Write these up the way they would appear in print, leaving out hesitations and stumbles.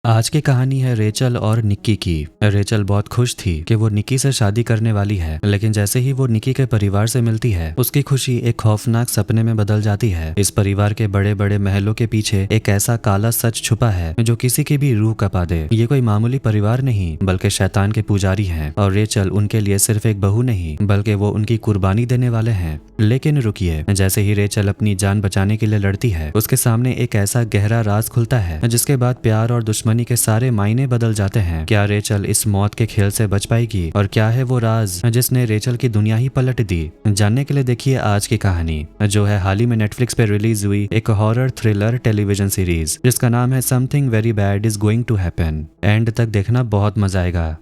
आज की कहानी है रेचल और निक्की की। रेचल बहुत खुश थी कि वो निक्की से शादी करने वाली है, लेकिन जैसे ही वो निक्की के परिवार से मिलती है, उसकी खुशी एक खौफनाक सपने में बदल जाती है। इस परिवार के बड़े बड़े महलों के पीछे एक ऐसा काला सच छुपा है जो किसी की भी रूह कपा दे। ये कोई मामूली परिवार नहीं, बल्कि शैतान के पुजारी हैं और रेचल उनके लिए सिर्फ एक बहू नहीं, बल्कि वो उनकी कुर्बानी देने वाले हैं। लेकिन रुकिए, जैसे ही रेचल अपनी जान बचाने के लिए लड़ती है, उसके सामने एक ऐसा गहरा राज खुलता है जिसके बाद प्यार और दुश्मनी के सारे मायने बदल जाते हैं। क्या रेचल इस मौत के खेल से बच पाएगी, और क्या है वो राज जिसने रेचल की दुनिया ही पलट दी? जानने के लिए देखिए आज की कहानी, जो है हाल ही में नेटफ्लिक्स पे रिलीज हुई एक हॉरर थ्रिलर टेलीविजन सीरीज जिसका नाम है something very bad is going to happen. End तक देखना, बहुत मजा आएगा।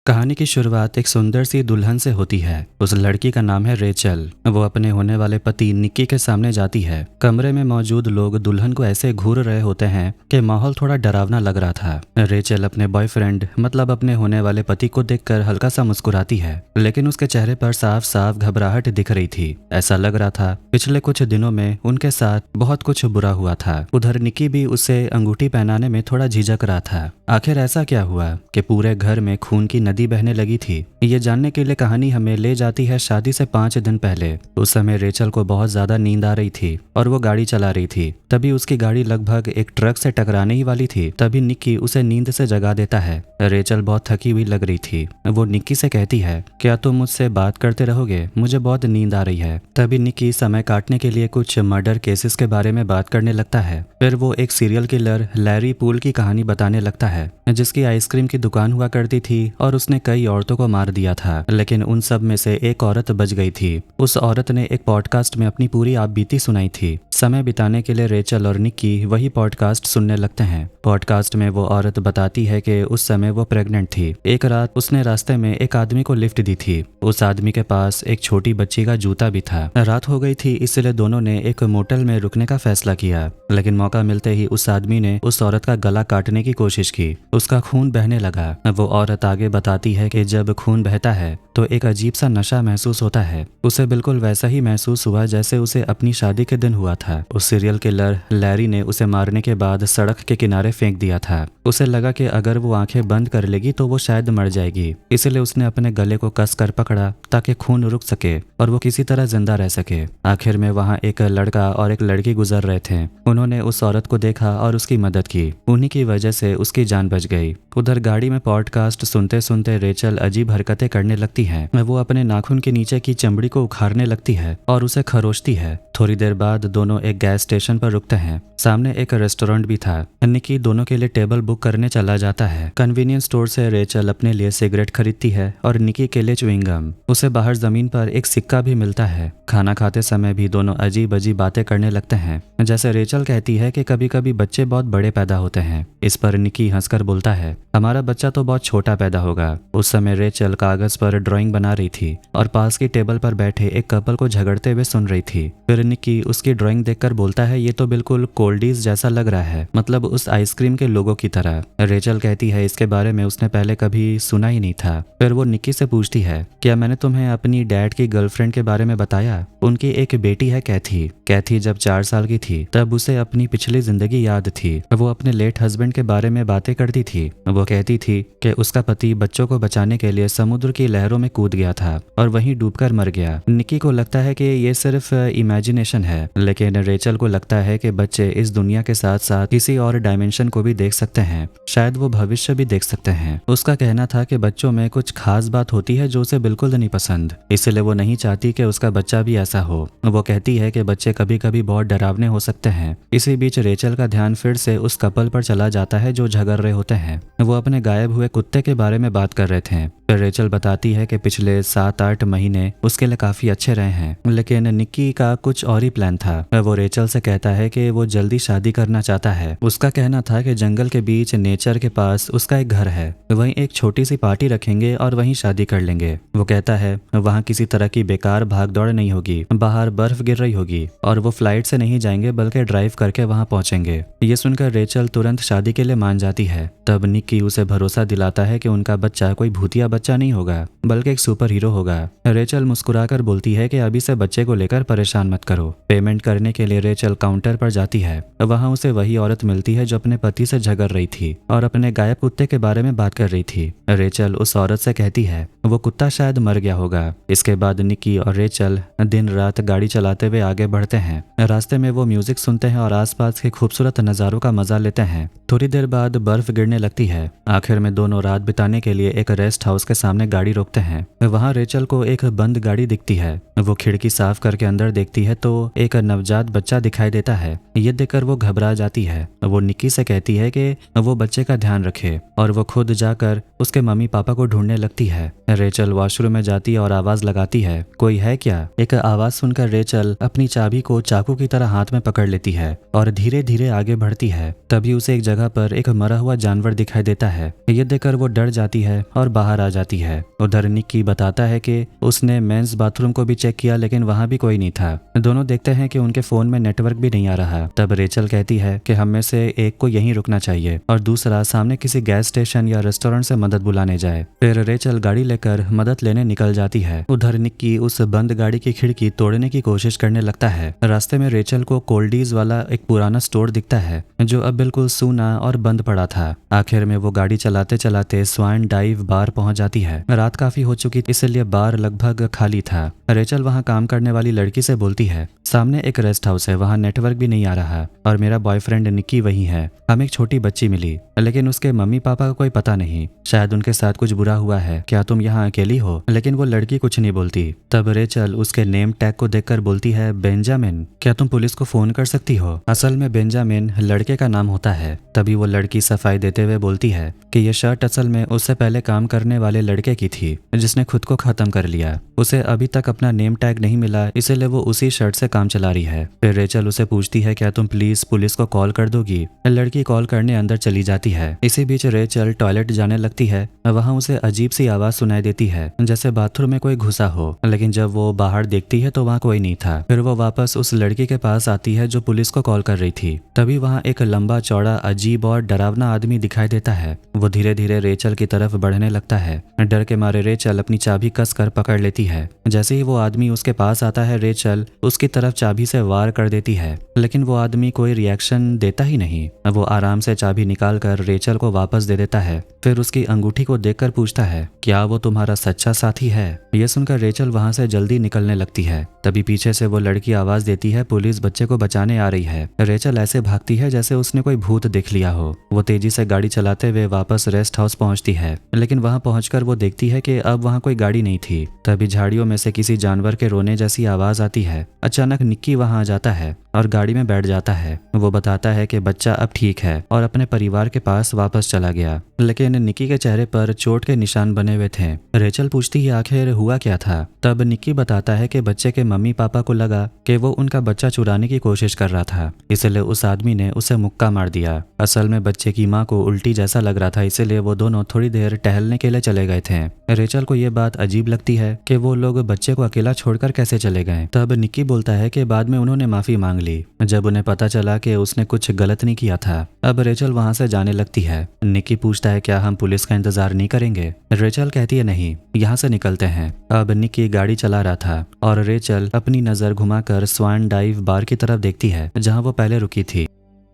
कहानी की शुरुआत एक सुंदर सी दुल्हन से होती है। उस लड़की का नाम है रेचल। वो अपने होने वाले पति निक्की के सामने जाती है। कमरे में मौजूद लोग दुल्हन को ऐसे घूर रहे होते हैं कि माहौल थोड़ा डरावना लग रहा था। रेचल अपने बॉयफ्रेंड मतलब अपने होने वाले पति को देखकर हल्का सा मुस्कुराती है, लेकिन उसके चेहरे पर साफ साफ घबराहट दिख रही थी। ऐसा लग रहा था पिछले कुछ दिनों में उनके साथ बहुत कुछ बुरा हुआ था। उधर निक्की भी उसे अंगूठी पहनाने में थोड़ा झिझक रहा था। आखिर ऐसा क्या हुआ कि पूरे घर में खून की नदी बहने लगी थी? ये जानने के लिए कहानी हमें ले जाती है शादी से 5 दिन पहले। उस समय रेचल को बहुत ज्यादा नींद आ रही थी और वो गाड़ी चला रही थी। तभी उसकी गाड़ी लगभग एक ट्रक से टकराने ही वाली थी। तभी निक्की उसे नींद से जगा देता है। रेचल बहुत थकी हुई लग रही थी। वो निक्की से कहती है, क्या तुम मुझसे बात करते रहोगे? मुझे बहुत नींद आ रही है। तभी निक्की समय काटने के लिए कुछ मर्डर केसेस के बारे में बात करने लगता है। फिर वो एक सीरियल किलर लैरी पूल की कहानी बताने लगता है, जिसकी आइसक्रीम की दुकान हुआ करती थी और उसने कई औरतों को मार दिया था, लेकिन उन सब में से एक औरत बच गई थी। उस औरत ने एक पॉडकास्ट में अपनी पूरी आपबीती सुनाई थी। समय बिताने के लिए रेचल और निक्की वही पॉडकास्ट सुनने लगते हैं। पॉडकास्ट में वो औरत बताती है कि उस समय वो प्रेग्नेंट थी। एक रात उसने रास्ते में एक आदमी को लिफ्ट दी थी। उस आदमी के पास एक छोटी बच्ची का जूता भी था। रात हो गई थी, इसलिए दोनों ने एक मोटल में रुकने का फैसला किया, लेकिन मौका मिलते ही उस आदमी ने उस औरत का गला काटने की कोशिश की। उसका खून बहने लगा। वो औरत आगे बताती है कि जब खून बहता है तो एक अजीब सा नशा महसूस होता है। उसे बिल्कुल वैसा ही महसूस हुआ जैसे उसे अपनी शादी के दिन हुआ था। उस सीरियल किलर लैरी ने उसे मारने के बाद सड़क के किनारे फेंक दिया था। उसे लगा कि अगर वो आंखें बंद कर लेगी तो वो शायद मर जाएगी, इसलिए उसने अपने गले को कसकर पकड़ा ताकि खून रुक सके और वो किसी तरह जिंदा रह सके। आखिर में वहाँ एक लड़का और एक लड़की गुजर रहे थे। उन्होंने उस औरत को देखा और उसकी मदद की। उन्हीं की वजह से उसकी जान बच गई। उधर गाड़ी में पॉडकास्ट सुनते सुनते रेचल अजीब हरकतें करने लगती है। वो अपने नाखून के नीचे की चमड़ी को उखाड़ने लगती है और उसे खरोचती है। थोड़ी देर बाद दोनों एक गैस स्टेशन पर रुकते हैं। सामने एक रेस्टोरेंट भी था। निक्की दोनों के लिए टेबल बुक करने चला जाता है। कन्वीनियंस स्टोर से रेचल अपने लिए सिगरेट खरीदती है और निक्की के लिए च्युइंगम। उसे बाहर जमीन पर एक सिक्का भी मिलता है। खाना खाते समय भी दोनों अजीब अजीब बातें करने लगते हैं। जैसे रेचल कहती है कि कभी कभी बच्चे बहुत बड़े पैदा होते हैं। इस पर निक्की हंसकर बोलता है, हमारा बच्चा तो बहुत छोटा पैदा होगा। उस समय रेचल कागज पर ड्राइंग बना रही थी और पास की टेबल पर बैठे एक कपल को झगड़ते हुए सुन रही थी। फिर निक्की उसकी ड्राइंग देखकर बोलता है, ये तो बिल्कुल कोल्डीज जैसा लग रहा है, मतलब उस आइसक्रीम के लोगों की तरह। रेचल कहती है इसके बारे में उसने पहले कभी सुना ही नहीं था। फिर वो निक्की से पूछती है, क्या मैंने तुम्हें अपनी डैड की गर्लफ्रेंड के बारे में बताया? उनकी एक बेटी है कैथी। कैथी जब 4 साल की थी तब उसे अपनी पिछली जिंदगी याद थी। वो अपने लेट हस्बैंड के बारे में बातें करती थी। वो कहती थी कि उसका पति बच्चों को बचाने के लिए समुद्र की लहरों में कूद गया था और वहीं डूबकर मर गया। निक्की को लगता है कि ये सिर्फ इमेजिनेशन है, लेकिन रेचल को लगता है कि बच्चे इस दुनिया के साथ साथ किसी और डायमेंशन को भी देख सकते हैं। शायद वो भविष्य भी देख सकते हैं। उसका कहना था कि बच्चों में कुछ खास बात होती है जो उसे बिल्कुल नहीं पसंद, इसलिए वो नहीं चाहती कि उसका बच्चा भी ऐसा हो। वो कहती है कि बच्चे कभी कभी बहुत डरावने हो सकते हैं। इसी बीच रेचल का ध्यान फिर से उस कपल पर चला जाता है जो झगड़ रहे होते हैं। वो अपने गायब हुए कुत्ते के बारे में बात कर रहे थे। फिर रेचल बताती है कि पिछले 7-8 महीने उसके लिए काफी अच्छे रहे हैं, लेकिन निक्की का कुछ और ही प्लान था। वो रेचल से कहता है कि वो जल्दी शादी करना चाहता है। उसका कहना था कि जंगल के बीच नेचर के पास उसका एक घर है, वहीं एक छोटी सी पार्टी रखेंगे और वहीं शादी कर लेंगे। वो कहता है वहाँ किसी तरह की बेकार भागदौड़ नहीं होगी, बाहर बर्फ गिर रही होगी और वो फ्लाइट से नहीं जाएंगे बल्कि ड्राइव करके वहाँ पहुंचेंगे। ये सुनकर रेचल तुरंत शादी के लिए मान जाती है। तब निक्की निक्की उसे भरोसा दिलाता है कि उनका बच्चा कोई भूतिया बच्चा नहीं होगा बल्कि एक सुपर हीरो होगा। रेचल मुस्कुराकर बोलती है कि अभी से बच्चे को लेकर परेशान मत करो। पेमेंट करने के लिए रेचल काउंटर पर जाती है। वहाँ उसे वही औरत मिलती है जो अपने पति से झगड़ रही थी और अपने गायब कुत्ते के बारे में बात कर रही थी। रेचल उस औरत से कहती है वो कुत्ता शायद मर गया होगा। इसके बाद निक्की और रेचल दिन रात गाड़ी चलाते हुए आगे बढ़ते हैं। रास्ते में वो म्यूजिक सुनते हैं और आसपास के खूबसूरत नज़ारों का मजा लेते हैं। थोड़ी देर बाद बर्फ गिरने लगती है। आखिर में दोनों रात बिताने के लिए एक रेस्ट हाउस के सामने गाड़ी रोकते हैं। वहाँ रेचल को एक बंद गाड़ी दिखती है। वो खिड़की साफ करके अंदर देखती है तो एक नवजात बच्चा दिखाई देता है। ये देखकर वो घबरा जाती है। वो निक्की से कहती है कि वो बच्चे का ध्यान रखे और वो खुद जाकर उसके मम्मी पापा को ढूंढने लगती है। रेचल वॉशरूम में जाती है और आवाज लगाती है कोई है क्या। एक आवाज सुनकर रेचल अपनी चाबी को चाकू की तरह हाथ में पकड़ लेती है और धीरे धीरे आगे बढ़ती है। तभी उसे एक जगह पर एक मरा हुआ जानवर दिखाई देता है। ये देखकर वो डर जाती है और बाहर आ जाती है। उधर निक्की बताता है कि उसने मेंस बाथरूम को भी चेक किया लेकिन वहाँ भी कोई नहीं था। दोनों देखते हैं कि उनके फोन में नेटवर्क भी नहीं आ रहा। तब रेचल कहती है कि हम में से एक को यहीं रुकना चाहिए और दूसरा सामने किसी गैस स्टेशन या रेस्टोरेंट से मदद बुलाने जाए। फिर रेचल गाड़ी लेकर मदद लेने निकल जाती है। उधर निक्की उस बंद गाड़ी की खिड़की तोड़ने की कोशिश करने लगता है। रास्ते में रेचल को कोल्डीज वाला एक पुराना स्टोर दिखता है जो अब बिल्कुल सूना और बंद पड़ा था। आखिर में वो गाड़ी चलाते चलाते स्वान डाइव बार पहुंच जाती है। रात काफी हो चुकी इसलिए बार लगभग खाली था। रेचल वहां काम करने वाली लड़की से बोलती है सामने एक रेस्ट हाउस है, वहां नेटवर्क भी नहीं आ रहा और मेरा बॉयफ्रेंड निक्की वही है। हमें एक छोटी बच्ची मिली लेकिन उसके मम्मी पापा का कोई पता नहीं, शायद उनके साथ कुछ बुरा हुआ है। क्या तुम यहाँ अकेली हो? लेकिन वो लड़की कुछ नहीं बोलती। तब रेचल उसके नेम टैग को देखकर बोलती है बेंजामिन, क्या तुम पुलिस को फोन कर सकती हो? असल में बेंजामिन लड़के का नाम होता है। तभी वो लड़की सफाई देते हुए बोलती है कि ये शर्ट असल में उससे पहले काम करने वाले लड़के की थी जिसने खुद को खत्म कर लिया। उसे अभी तक अपना नेम टैग नहीं मिला इसीलिए वो उसी शर्ट से काम चला रही है। फिर रेचल उसे पूछती है क्या तुम प्लीज पुलिस को कॉल कर दोगी? लड़की कॉल करने अंदर चली जाती है। इसी बीच रेचल टॉयलेट जाने लगती है। वहाँ उसे अजीब सी आवाज सुनाई देती है जैसे बाथरूम में कोई घुसा हो, लेकिन जब वो बाहर देखती है तो वहाँ कोई नहीं था। फिर वो वापस उस लड़की के पास आती है जो पुलिस को कॉल कर रही थी। तभी वहाँ एक लंबा चौड़ा अजीब और डरावना आदमी दिखाई देता है। वो धीरे धीरे रेचल की तरफ बढ़ने लगता है। डर के मारे रेचल अपनी चाबी कस कर पकड़ लेती है। जैसे ही वो आदमी उसके पास आता है रेचल उसकी तरफ चाबी से वार कर देती है, लेकिन वो आदमी कोई रिएक्शन देता ही नहीं। वो आराम से चाबी निकाल कर रेचल को वापस दे देता है। फिर उसकी अंगूठी को देखकर पूछता है क्या वो तुम्हारा सच्चा साथी है? ये सुनकर रेचल वहां से जल्दी निकलने लगती है। तभी पीछे से वो लड़की आवाज देती है पुलिस बच्चे को बचाने आ रही है। रेचल ऐसे भागती है जैसे उसने कोई भूत देख लिया हो। वो तेजी से गाड़ी चलाते हुए वापस रेस्ट हाउस पहुंचती है, लेकिन वहां पहुंचकर वो देखती है कि अब वहां कोई गाड़ी नहीं थी। तभी झाड़ियों में से किसी जानवर के रोने जैसी आवाज आती है। अचानक निक्की वहां आ जाता है और गाड़ी में बैठ जाता है। वो बताता है कि बच्चा अब ठीक है और अपने परिवार के पास वापस चला गया, लेकिन निक्की के चेहरे पर चोट के निशान बने हुए थे। रेचल पूछती है आखिर हुआ क्या था? तब निक्की बताता है कि बच्चे के मम्मी पापा को लगा कि वो उनका बच्चा चुराने की कोशिश कर रहा था, इसलिए उस आदमी ने उसे मुक्का मार दिया। असल में बच्चे की माँ को उल्टी जैसा लग रहा था, इसीलिए वो दोनों थोड़ी देर टहलने के लिए चले गए थे। रेचल को ये बात अजीब लगती है कि वो लोग बच्चे को अकेला छोड़कर कैसे चले गए। तब निक्की बोलता है कि बाद में उन्होंने माफी मांग ली जब उन्हें पता चला कि उसने कुछ गलत नहीं किया था। अब रेचल वहां से जाने लगती है। निक्की पूछता है क्या हम पुलिस का इंतजार नहीं करेंगे? रेचल कहती है नहीं, यहाँ से निकलते हैं। अब निक्की गाड़ी चला रहा था और रेचल अपनी नजर घुमाकर स्वान डाइव बार की तरफ देखती है जहाँ वो पहले रुकी थी।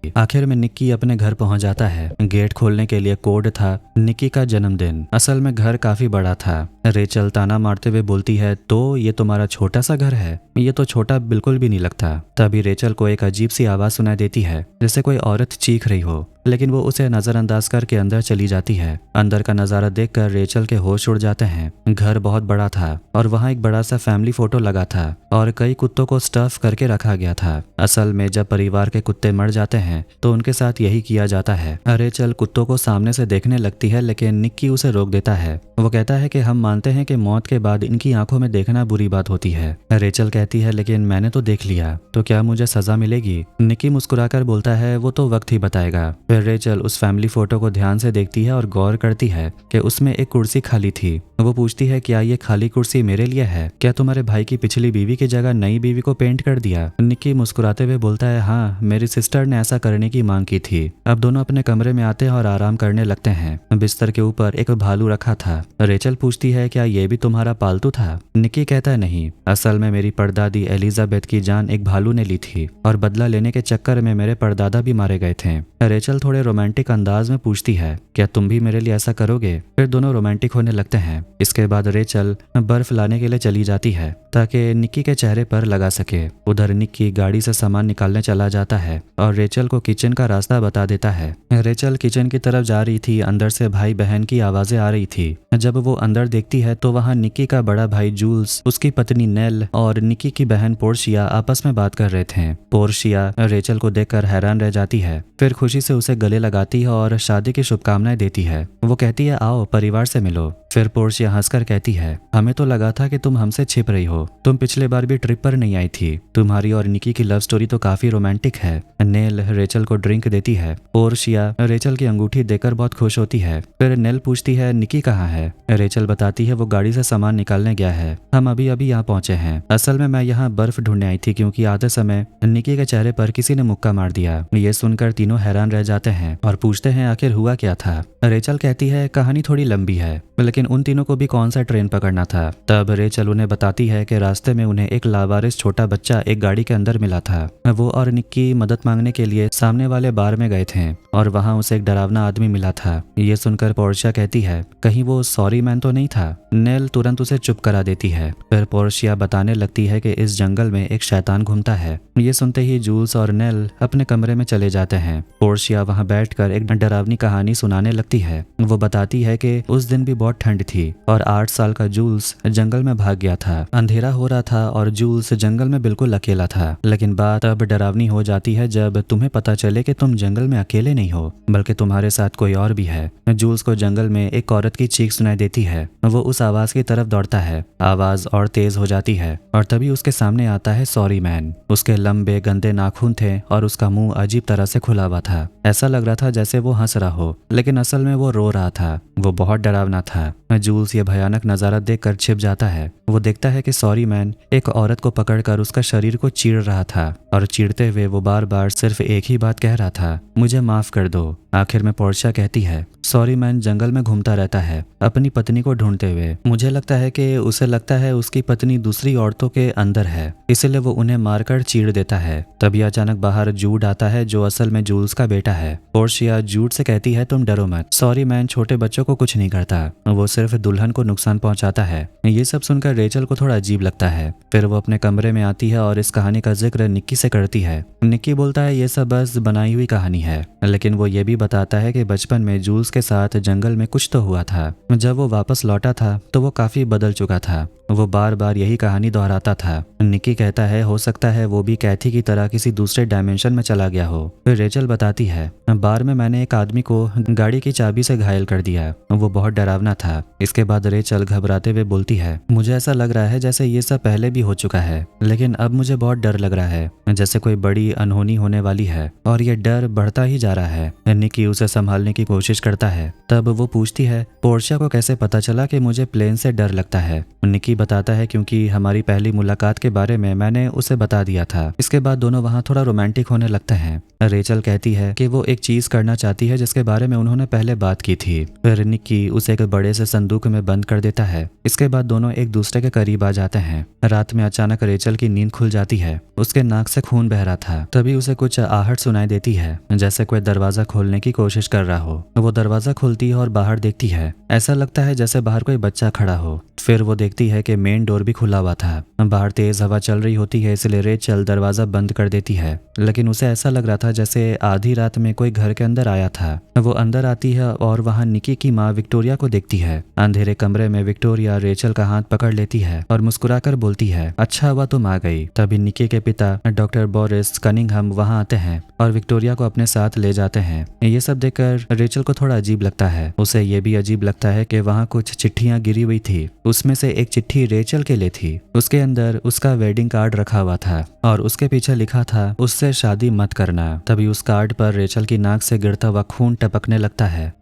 आखिर में निक्की अपने घर पहुंच जाता है। गेट खोलने के लिए कोड था निक्की का जन्मदिन। असल में घर काफी बड़ा था। रेचल ताना मारते हुए बोलती है तो ये तुम्हारा छोटा सा घर है? ये तो छोटा बिल्कुल भी नहीं लगता। तभी रेचल को एक अजीब सी आवाज सुनाई देती है जैसे कोई औरत चीख रही हो, लेकिन वो उसे नजरअंदाज करके अंदर चली जाती है। अंदर का नजारा देखकर रेचल के होश उड़ जाते हैं। घर बहुत बड़ा था और वहाँ एक बड़ा सा फैमिली फोटो लगा था और कई कुत्तों को स्टफ करके रखा गया था। असल में जब परिवार के कुत्ते मर जाते हैं तो उनके साथ यही किया जाता है। रेचल कुत्तों को सामने से देखने लगती है, लेकिन निक्की उसे रोक देता है। वो कहता है कि हम मानते हैं कि मौत के बाद इनकी आंखों में देखना बुरी बात होती है। रेचल कहती है लेकिन मैंने तो देख लिया, तो क्या मुझे सजा मिलेगी? निक्की मुस्कुराकर बोलता है वो तो वक्त ही बताएगा। फिर रेचल उस फैमिली फोटो को ध्यान से देखती है और गौर करती है कि उसमें एक कुर्सी खाली थी। वो पूछती है, क्या ये खाली कुर्सी मेरे लिए है? क्या तुम्हारे भाई की पिछली बीवी की जगह नई बीवी को पेंट कर दिया? निक्की मुस्कुराते हुए बोलता है, हाँ, मेरी सिस्टर ने ऐसा करने की मांग की थी। अब दोनों अपने कमरे में आते हैं और आराम करने लगते हैं। बिस्तर के ऊपर एक भालू रखा था। रेचल पूछती है, क्या ये भी तुम्हारा पालतू था? निक्की कहता है, नहीं, असल में मेरी परदादी एलिजाबेथ की जान एक भालू ने ली थी और बदला लेने के चक्कर में मेरे परदादा भी मारे गए थे। रेचल थोड़े रोमांटिक अंदाज में पूछती है, क्या तुम भी मेरे लिए ऐसा करोगे? फिर दोनों रोमांटिक होने लगते हैं। इसके बाद रेचल बर्फ लाने के लिए चली जाती है ताकि निक्की के चेहरे पर लगा सके। उधर निक्की गाड़ी से सामान निकालने चला जाता है और रेचल को किचन का रास्ता बता देता है। रेचल किचन की तरफ जा रही थी। अंदर से भाई बहन की आवाजें आ रही थी। जब वो अंदर देखती है तो वहाँ निक्की का बड़ा भाई जूल्स, उसकी पत्नी नेल और निक्की की बहन पोर्शिया आपस में बात कर रहे थे। पोर्शिया रेचल को देखकर हैरान रह जाती है, फिर खुशी से उसे गले लगाती है और शादी की शुभकामनाएं देती है। वो कहती है, आओ परिवार से मिलो। फिर पोर्शिया हंसकर कहती है, हमें तो लगा था कि तुम हमसे छिप रही हो। तुम पिछले बार भी ट्रिप पर नहीं आई थी। तुम्हारी और निक्की की लव स्टोरी तो काफी रोमांटिक है। नेल रेचल को ड्रिंक देती है। पोर्शिया रेचल की अंगूठी देकर बहुत खुश होती है। फिर नेल पूछती है, निक्की कहाँ है? रेचल बताती है, वो गाड़ी से सामान निकालने गया है। हम अभी अभी यहाँ पहुंचे हैं। असल में मैं यहाँ बर्फ ढूंढने आई थी क्योंकि आधे समय निक्की के चेहरे पर किसी ने मुक्का मार दिया। ये सुनकर तीनों हैरान रह जाते हैं और पूछते हैं, आखिर हुआ क्या था? रेचल कहती है, कहानी थोड़ी लंबी है, लेकिन उन तीनों को भी कौन सा ट्रेन पकड़ना था। तब रेचल उन्हें बताती है कि रास्ते में उन्हें एक लावारिस छोटा बच्चा एक गाड़ी के अंदर मिला था। वो और निक्की मदद मांगने के लिए सामने वाले बार में गए थे और वहाँ उसे एक डरावना आदमी मिला था। ये सुनकर पोर्शिया कहती है, कहीं वो सॉरी मैन तो नहीं था? नेल तुरंत उसे चुप करा देती है। फिर पोर्शिया बताने लगती है कि इस जंगल में एक शैतान घूमता है। ये सुनते ही जूल्स और नेल अपने कमरे में चले जाते हैं। पोर्शिया वहाँ बैठकर एक डरावनी कहानी सुनाने लगती है। वो बताती है कि उस दिन भी बहुत ठंड थी और 8 साल का जूल्स जंगल में भाग गया था। अंधेरा हो रहा था और जूल्स जंगल में बिल्कुल अकेला था। लेकिन बात अब डरावनी हो जाती है जब तुम्हें पता चले कि तुम जंगल में अकेले नहीं हो, बल्कि तुम्हारे साथ कोई और भी है। जूल्स को जंगल में एक औरत की चीख सुनाई देती है। वो उस आवाज की तरफ दौड़ता है। आवाज और तेज हो जाती है और तभी उसके सामने आता है सॉरी मैन। उसके लंबे गंदे नाखून थे और उसका मुंह अजीब तरह से खुला हुआ था। ऐसा लग रहा था जैसे वो हंस रहा हो, लेकिन असल में वो रो रहा था। वो बहुत डरावना था। जूल्स ये भयानक नजारा देखकर छिप जाता है। वो देखता है कि सॉरी मैन एक औरत को पकड़कर उसका शरीर को चीर रहा था और चीरते हुए वो बार बार सिर्फ एक ही बात कह रहा था, मुझे माफ कर दो। आखिर में पोर्शिया कहती है, सॉरी मैन जंगल में घूमता रहता है अपनी पत्नी को ढूंढते हुए। मुझे लगता है कि उसे लगता है उसकी पत्नी दूसरी औरतों के अंदर है, इसलिए वो उन्हें मारकर चीर देता है। तभी अचानक बाहर जूड आता है जो असल में जूल्स का बेटा है। पोर्शिया जूड से कहती है, तुम डरो मत, सॉरी मैन छोटे बच्चों को कुछ नहीं करता, वो सिर्फ दुल्हन को नुकसान पहुंचाता है। ये सब सुनकर रेचल को थोड़ा अजीब लगता है। फिर वो अपने कमरे में आती है और इस कहानी का जिक्र निक्की से करती है। निक्की बोलता है, ये सब बस बनाई हुई कहानी है, लेकिन वो ये भी बताता है कि बचपन में जूल्स के साथ जंगल में कुछ तो हुआ था। जब वो वापस लौटा था तो वो काफी बदल चुका था। वो बार बार यही कहानी दोहराता था। निक्की कहता है, हो सकता है वो भी कैथी की तरह किसी दूसरे डायमेंशन में चला गया हो। फिर रेचल बताती है, बार में मैंने एक आदमी को गाड़ी की चाबी से घायल कर दिया, वो बहुत डरावना था। इसके बाद रेचल घबराते हुए बोलती है, मुझे ऐसा लग रहा है जैसे ये सब पहले भी हो चुका है, लेकिन अब मुझे बहुत डर लग रहा है, जैसे कोई बड़ी अनहोनी होने वाली है और ये डर बढ़ता ही जा रहा है। निक्की उसे संभालने की कोशिश करता है। तब वो पूछती है, पोर्शिया को कैसे पता चला कि मुझे प्लेन से डर लगता है? निक्की बताता है, क्योंकि हमारी पहली मुलाकात के बारे में मैंने उसे बता दिया था। इसके बाद दोनों वहाँ थोड़ा रोमांटिक होने लगते हैं। रेचल कहती है कि वो एक चीज करना चाहती है जिसके बारे में उन्होंने पहले बात की थी। फिर निक्की उसे एक बड़े से संदूक में बंद कर देता है। इसके बाद दोनों एक दूसरे के करीब आ जाते हैं। रात में अचानक रेचल की नींद खुल जाती है। उसके नाक से खून बह रहा था। तभी उसे कुछ आहट सुनाई देती है, जैसे कोई दरवाजा खोलने की कोशिश कर रहा हो। वो दरवाजा खोलती है और बाहर देखती है। ऐसा लगता है जैसे बाहर कोई बच्चा खड़ा हो। फिर वो देखती है कि मेन डोर भी खुला हुआ था। बाहर तेज हवा चल रही होती है, इसलिए रेचल दरवाजा बंद कर देती है, लेकिन उसे ऐसा लग रहा था जैसे आधी रात में कोई घर के अंदर आया था। वो अंदर आती है और वहाँ निक्की की माँ विक्टोरिया को देखती है। अंधेरे कमरे में विक्टोरिया रेचल का हाथ पकड़ लेती है और मुस्कुराकर बोलती है, अच्छा हुआ तुम आ गई। तभी निक्की के पिता डॉक्टर बोरिस कनिंघम वहाँ आते हैं और विक्टोरिया को अपने साथ ले जाते हैं। ये सब देखकर रेचल को थोड़ा अजीब लगता है। उसे ये भी अजीब लगता है कि वहाँ कुछ चिट्ठियाँ गिरी हुई थी। उसमें से एक चिट्ठी चिट्ठी रेचल के लिए थी। उसके अंदर उसका वेडिंग कार्ड रखा हुआ था और उसके पीछे लिखा था उससे शादी मत करना। तभी उस कार्ड पर रेचल की नाक से गिरता हुआ खून टपकने लगता है।